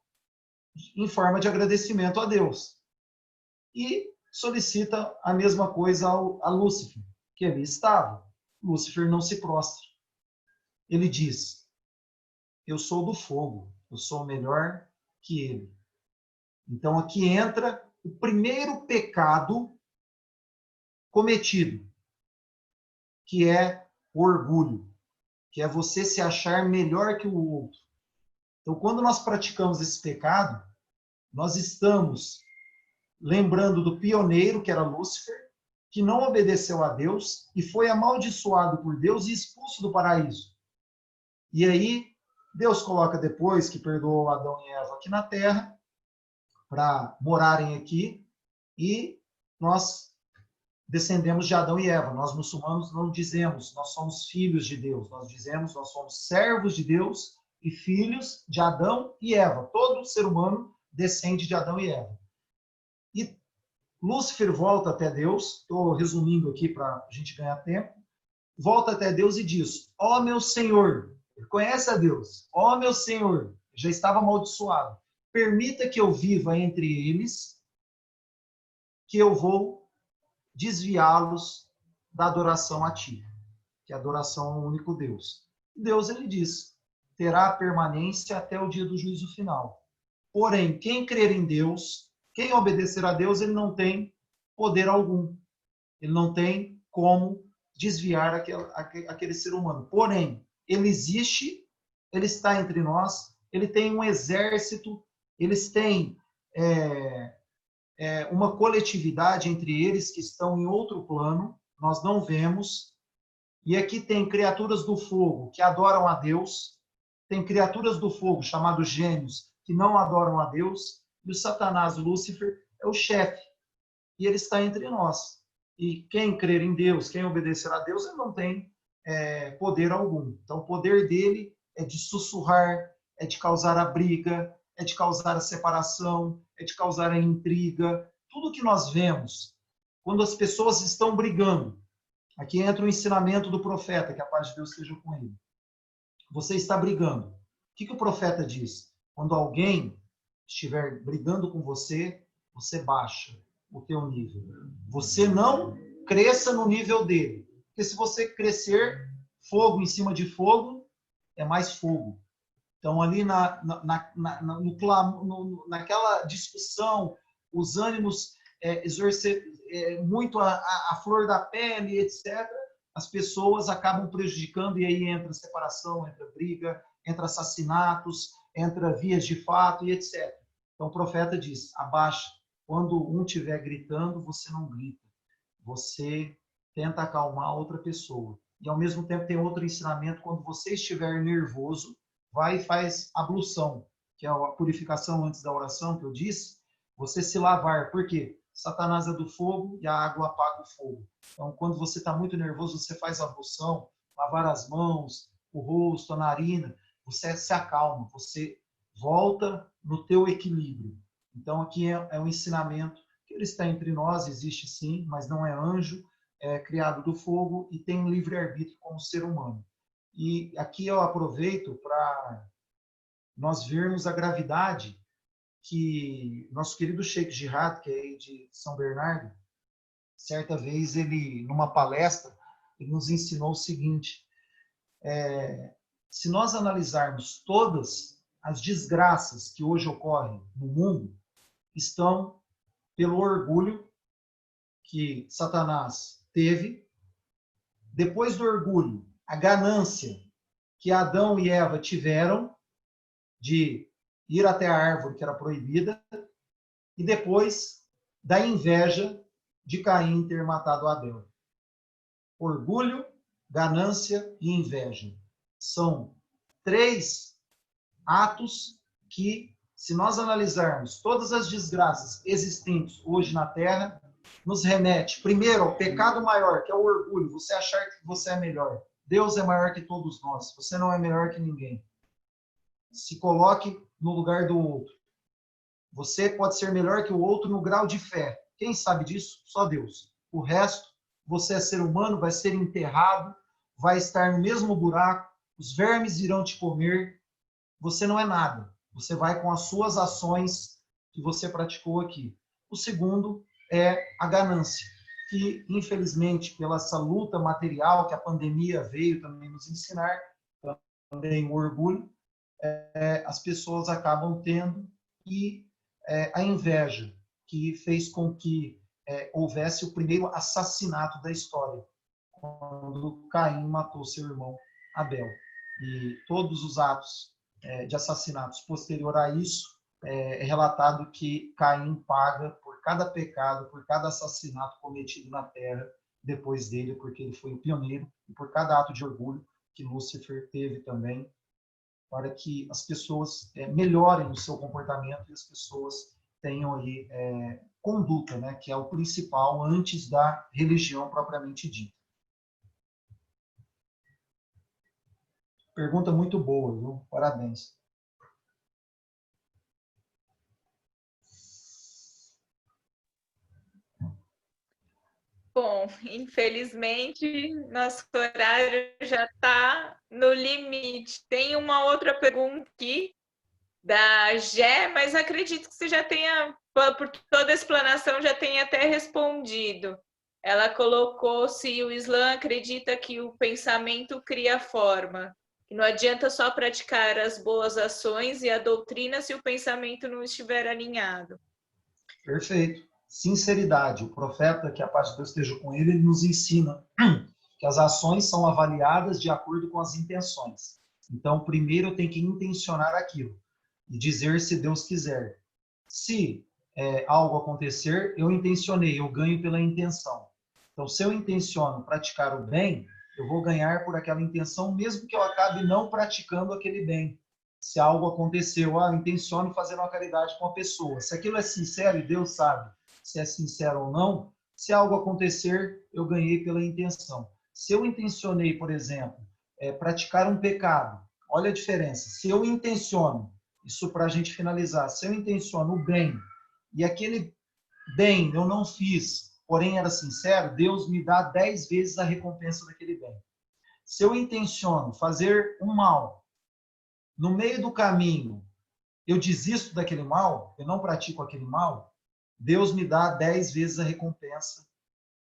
em forma de agradecimento a Deus. E solicita a mesma coisa a Lúcifer, que ali estava. Lúcifer não se prostra. Ele diz: eu sou do fogo, eu sou melhor que ele. Então aqui entra o primeiro pecado cometido, que é o orgulho, que é você se achar melhor que o outro. Então, quando nós praticamos esse pecado, nós estamos lembrando do pioneiro, que era Lúcifer, que não obedeceu a Deus e foi amaldiçoado por Deus e expulso do paraíso. E aí, Deus coloca depois que perdoou Adão e Eva aqui na terra, para morarem aqui, e nós descendemos de Adão e Eva. Nós muçulmanos não dizemos nós somos filhos de Deus, nós dizemos nós somos servos de Deus e filhos de Adão e Eva. Todo ser humano descende de Adão e Eva. E Lúcifer volta até Deus, estou resumindo aqui para a gente ganhar tempo, volta até Deus e diz: ó meu Senhor, ele conhece a Deus, ó meu Senhor, já estava amaldiçoado, permita que eu viva entre eles, que eu vou desviá-los da adoração a ti, que é a adoração ao único Deus. Deus, ele diz, terá permanência até o dia do juízo final. Porém, quem crer em Deus, quem obedecer a Deus, ele não tem poder algum. Ele não tem como desviar aquele ser humano. Porém, ele existe, ele está entre nós, ele tem um exército, eles têm uma coletividade entre eles que estão em outro plano, nós não vemos. E aqui tem criaturas do fogo que adoram a Deus, tem criaturas do fogo, chamados gênios, que não adoram a Deus, e o Satanás, o Lúcifer, é o chefe. E ele está entre nós. E quem crer em Deus, quem obedecer a Deus, ele não tem poder algum. Então, o poder dele é de sussurrar, é de causar a briga, é de causar a separação, é de causar a intriga. Tudo que nós vemos, quando as pessoas estão brigando, aqui entra o ensinamento do profeta, que a paz de Deus esteja com ele. Você está brigando. O que o profeta diz? Quando alguém estiver brigando com você, você baixa o teu nível. Você não cresça no nível dele. Porque se você crescer, fogo em cima de fogo, é mais fogo. Então, ali naquela discussão, os ânimos muito a flor da pele, etc., as pessoas acabam prejudicando, e aí entra separação, entra briga, entra assassinatos, entra vias de fato e etc. Então, o profeta diz, abaixa. Quando um estiver gritando, você não grita. Você tenta acalmar outra pessoa. E, ao mesmo tempo, tem outro ensinamento, quando você estiver nervoso, vai e faz ablução, que é a purificação antes da oração, que eu disse, você se lavar. Por quê? Satanás é do fogo e a água apaga o fogo. Então, quando você está muito nervoso, você faz ablução, lavar as mãos, o rosto, a narina, você se acalma, você volta no teu equilíbrio. Então, aqui é um ensinamento que ele está entre nós, existe sim, mas não é anjo, é criado do fogo e tem livre-arbítrio como ser humano. E aqui eu aproveito para nós vermos a gravidade que nosso querido Sheikh Jihad, que é de São Bernardo, certa vez, ele, numa palestra, ele nos ensinou o seguinte, se nós analisarmos todas as desgraças que hoje ocorrem no mundo, estão pelo orgulho que Satanás teve, depois do orgulho, a ganância que Adão e Eva tiveram de ir até a árvore que era proibida, e depois da inveja de Caim ter matado Abel. Orgulho, ganância e inveja. São 3 atos que, se nós analisarmos todas as desgraças existentes hoje na Terra, nos remete, primeiro, ao pecado maior, que é o orgulho, você achar que você é melhor. Deus é maior que todos nós, você não é melhor que ninguém. Se coloque no lugar do outro. Você pode ser melhor que o outro no grau de fé. Quem sabe disso? Só Deus. O resto, você é ser humano, vai ser enterrado, vai estar no mesmo buraco, os vermes irão te comer, você não é nada. Você vai com as suas ações que você praticou aqui. O segundo é a ganância, que infelizmente, pela essa luta material que a pandemia veio também nos ensinar, também o orgulho, as pessoas acabam tendo, e a inveja, que fez com que houvesse o primeiro assassinato da história, quando Caim matou seu irmão Abel. E todos os atos de assassinatos posterior a isso, é relatado que Caim paga por cada pecado, por cada assassinato cometido na Terra depois dele, porque ele foi o pioneiro, e por cada ato de orgulho que Lúcifer teve também, para que as pessoas melhorem o seu comportamento e as pessoas tenham aí conduta, né, que é o principal antes da religião propriamente dita. Pergunta muito boa, viu? Parabéns. Bom, infelizmente, nosso horário já está no limite. Tem uma outra pergunta aqui da Gé, mas acredito que você já tenha, por toda a explanação, já tenha até respondido. Ela colocou se o Islã acredita que o pensamento cria forma, que não adianta só praticar as boas ações e a doutrina se o pensamento não estiver alinhado. Perfeito. Sinceridade. O profeta, que a paz de Deus esteja com ele, ele nos ensina que as ações são avaliadas de acordo com as intenções. Então, primeiro eu tenho que intencionar aquilo e dizer se Deus quiser. Se algo acontecer, eu intencionei, eu ganho pela intenção. Então, se eu intenciono praticar o bem, eu vou ganhar por aquela intenção, mesmo que eu acabe não praticando aquele bem. Se algo aconteceu, eu intenciono fazer uma caridade com a pessoa. Se aquilo é sincero, e Deus sabe se é sincero ou não, se algo acontecer, eu ganhei pela intenção. Se eu intencionei, por exemplo, praticar um pecado, olha a diferença. Se eu intenciono, isso para a gente finalizar, se eu intenciono o bem, e aquele bem eu não fiz, porém era sincero, Deus me dá 10 vezes a recompensa daquele bem. Se eu intenciono fazer um mal, no meio do caminho, eu desisto daquele mal, eu não pratico aquele mal, Deus me dá 10 vezes a recompensa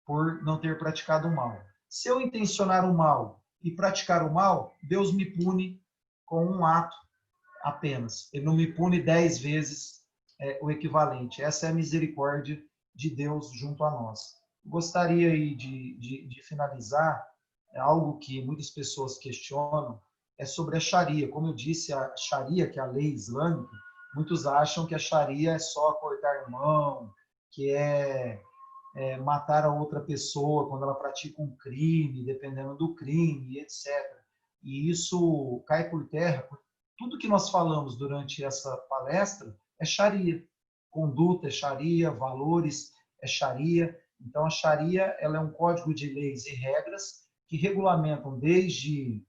por não ter praticado o mal. Se eu intencionar o mal e praticar o mal, Deus me pune com um ato apenas. Ele não me pune 10 vezes o equivalente. Essa é a misericórdia de Deus junto a nós. Gostaria aí de finalizar algo que muitas pessoas questionam, é sobre a Sharia. Como eu disse, a Sharia, que é a lei islâmica, muitos acham que a Sharia é só cortar mão, que é matar a outra pessoa quando ela pratica um crime, dependendo do crime, etc. E isso cai por terra. Tudo que nós falamos durante essa palestra é Sharia. Conduta é Sharia, valores é Sharia. Então, a Sharia ela é um código de leis e regras que regulamentam desde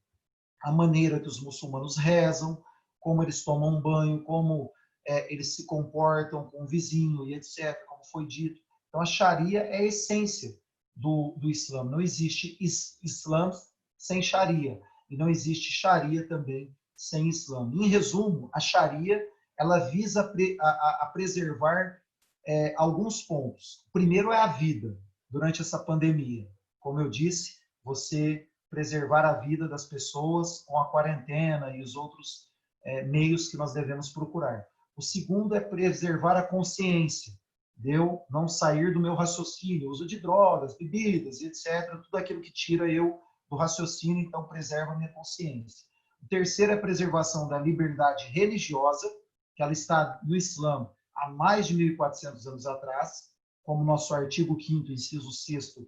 a maneira que os muçulmanos rezam, como eles tomam banho, como eles se comportam com o vizinho e etc., como foi dito. Então, a Sharia é a essência do Islã. Não existe Islã sem Sharia. E não existe Sharia também sem Islã. Em resumo, a Sharia ela visa a preservar alguns pontos. O primeiro é a vida durante essa pandemia. Como eu disse, você preservar a vida das pessoas com a quarentena e os outros meios que nós devemos procurar. O segundo é preservar a consciência, de eu não sair do meu raciocínio, uso de drogas, bebidas, etc., tudo aquilo que tira eu do raciocínio, então preserva a minha consciência. O terceiro é a preservação da liberdade religiosa, que ela está no Islã há mais de 1.400 anos atrás, como nosso artigo 5º, inciso 6º,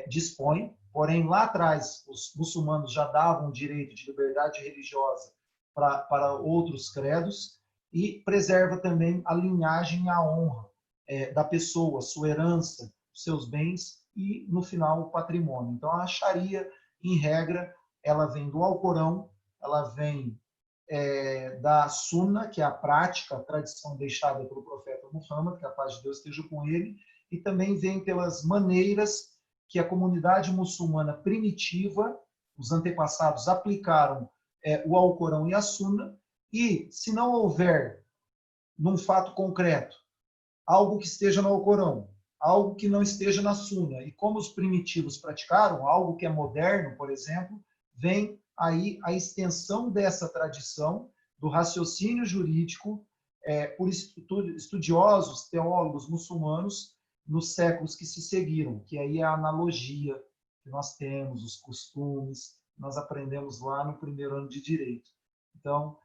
dispõe. Porém, lá atrás, os muçulmanos já davam o direito de liberdade religiosa para outros credos, e preserva também a linhagem e a honra da pessoa, sua herança, seus bens e, no final, o patrimônio. Então, a Sharia, em regra, ela vem do Alcorão, ela vem da Sunna, que é a prática, a tradição deixada pelo profeta Muhammad, que a paz de Deus esteja com ele, e também vem pelas maneiras que a comunidade muçulmana primitiva, os antepassados, aplicaram o Alcorão e a Sunna, e se não houver, num fato concreto, algo que esteja no Alcorão, algo que não esteja na Sunna, e como os primitivos praticaram, algo que é moderno, por exemplo, vem aí a extensão dessa tradição do raciocínio jurídico por estudiosos, teólogos muçulmanos nos séculos que se seguiram, que aí é a analogia que nós temos, os costumes, nós aprendemos lá no primeiro ano de Direito. Então,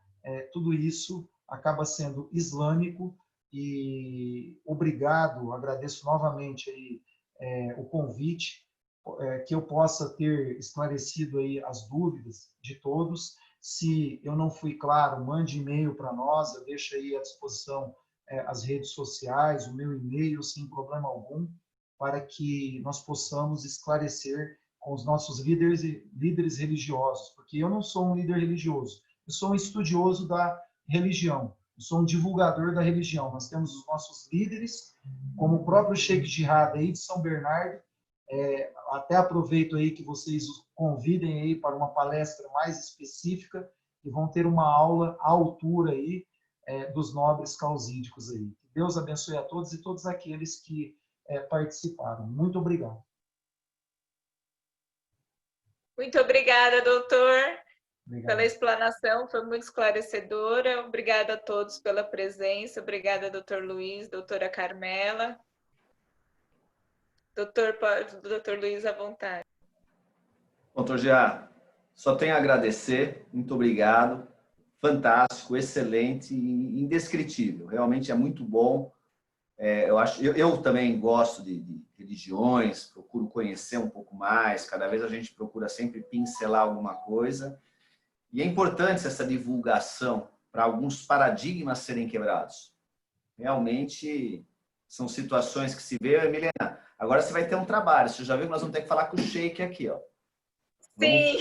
tudo isso acaba sendo islâmico, e obrigado, agradeço novamente aí, o convite, que eu possa ter esclarecido aí as dúvidas de todos. Se eu não fui claro, mande e-mail para nós, eu deixo aí à disposição as redes sociais, o meu e-mail, sem problema algum, para que nós possamos esclarecer com os nossos líderes religiosos, porque eu não sou um líder religioso, eu sou um estudioso da religião, eu sou um divulgador da religião. Nós temos os nossos líderes, como o próprio Sheikh Jihad aí de São Bernardo. Até aproveito aí que vocês os convidem aí para uma palestra mais específica e vão ter uma aula à altura aí dos nobres causídicos aí. Que Deus abençoe a todos e todos aqueles que participaram. Muito obrigado. Muito obrigada, doutor, Obrigado. pela explanação, foi muito esclarecedora. Obrigada a todos pela presença. Obrigada, doutor Luiz, doutora Carmela. Doutor Luiz, à vontade. Doutor Jean, só tenho a agradecer, muito obrigado, fantástico, excelente e indescritível, realmente é muito bom. Eu também gosto de religiões, procuro conhecer um pouco mais, cada vez a gente procura sempre pincelar alguma coisa, e é importante essa divulgação para alguns paradigmas serem quebrados. Realmente são situações que se vê, Milena, agora você vai ter um trabalho, você já viu que nós vamos ter que falar com o Sheik aqui, ó. Sim.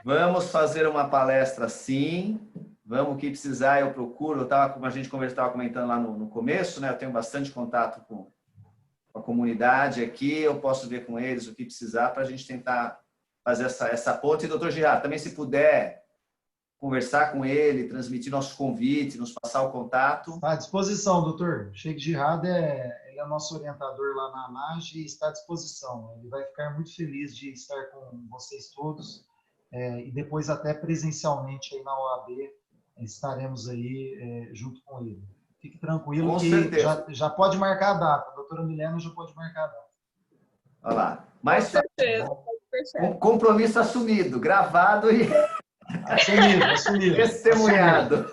Vamos fazer uma palestra sim. Vamos, o que precisar, eu procuro. Como a gente estava comentando lá no começo, né? Eu tenho bastante contato com a comunidade aqui. Eu posso ver com eles o que precisar para a gente tentar fazer essa ponte. E, doutor Girard, também se puder conversar com ele, transmitir nosso convite, nos passar o contato. Está à disposição, doutor. Sheikh Jihad ele é nosso orientador lá na ANAG e está à disposição. Ele vai ficar muito feliz de estar com vocês todos e depois até presencialmente aí na OAB estaremos aí junto com ele. Fique tranquilo Com que certeza. já pode marcar a data. A doutora Milena já pode marcar a data. Olha lá. Mas Com certeza, pode fechar. compromisso assumido, gravado e Assumido. testemunhado.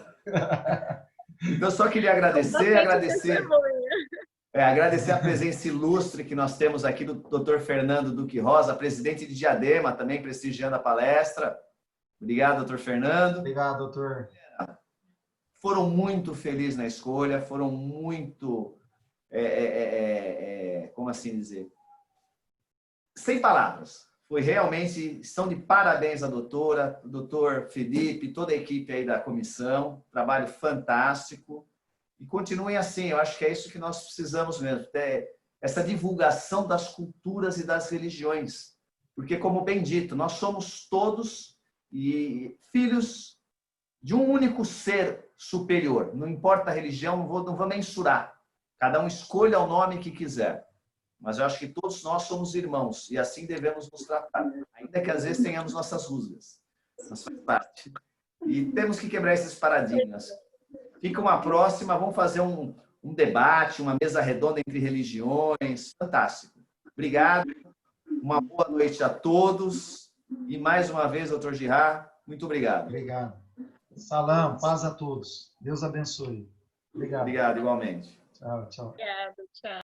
Então, só queria agradecer a presença ilustre que nós temos aqui do Dr. Fernando Duque Rosa, presidente de Diadema, também prestigiando a palestra. Obrigado, doutor Fernando. Obrigado, doutor. Foram muito felizes na escolha, foram muito, como assim dizer, sem palavras. Foi realmente, estão de parabéns a doutora, o doutor Felipe, toda a equipe aí da comissão, trabalho fantástico. E continuem assim, eu acho que é isso que nós precisamos mesmo, essa divulgação das culturas e das religiões. Porque, como bem dito, nós somos todos filhos de um único ser superior. Não importa a religião, não vou mensurar. Cada um escolha o nome que quiser. Mas eu acho que todos nós somos irmãos e assim devemos nos tratar. Ainda que às vezes tenhamos nossas rusgas. Mas faz parte. E temos que quebrar esses paradigmas. Fica uma próxima, vamos fazer um debate, uma mesa redonda entre religiões. Fantástico. Obrigado. Uma boa noite a todos. E mais uma vez, doutor Girard, muito obrigado. Obrigado. Salam, paz a todos. Deus abençoe. Obrigado. Obrigado, igualmente. Tchau, tchau. Obrigada, tchau.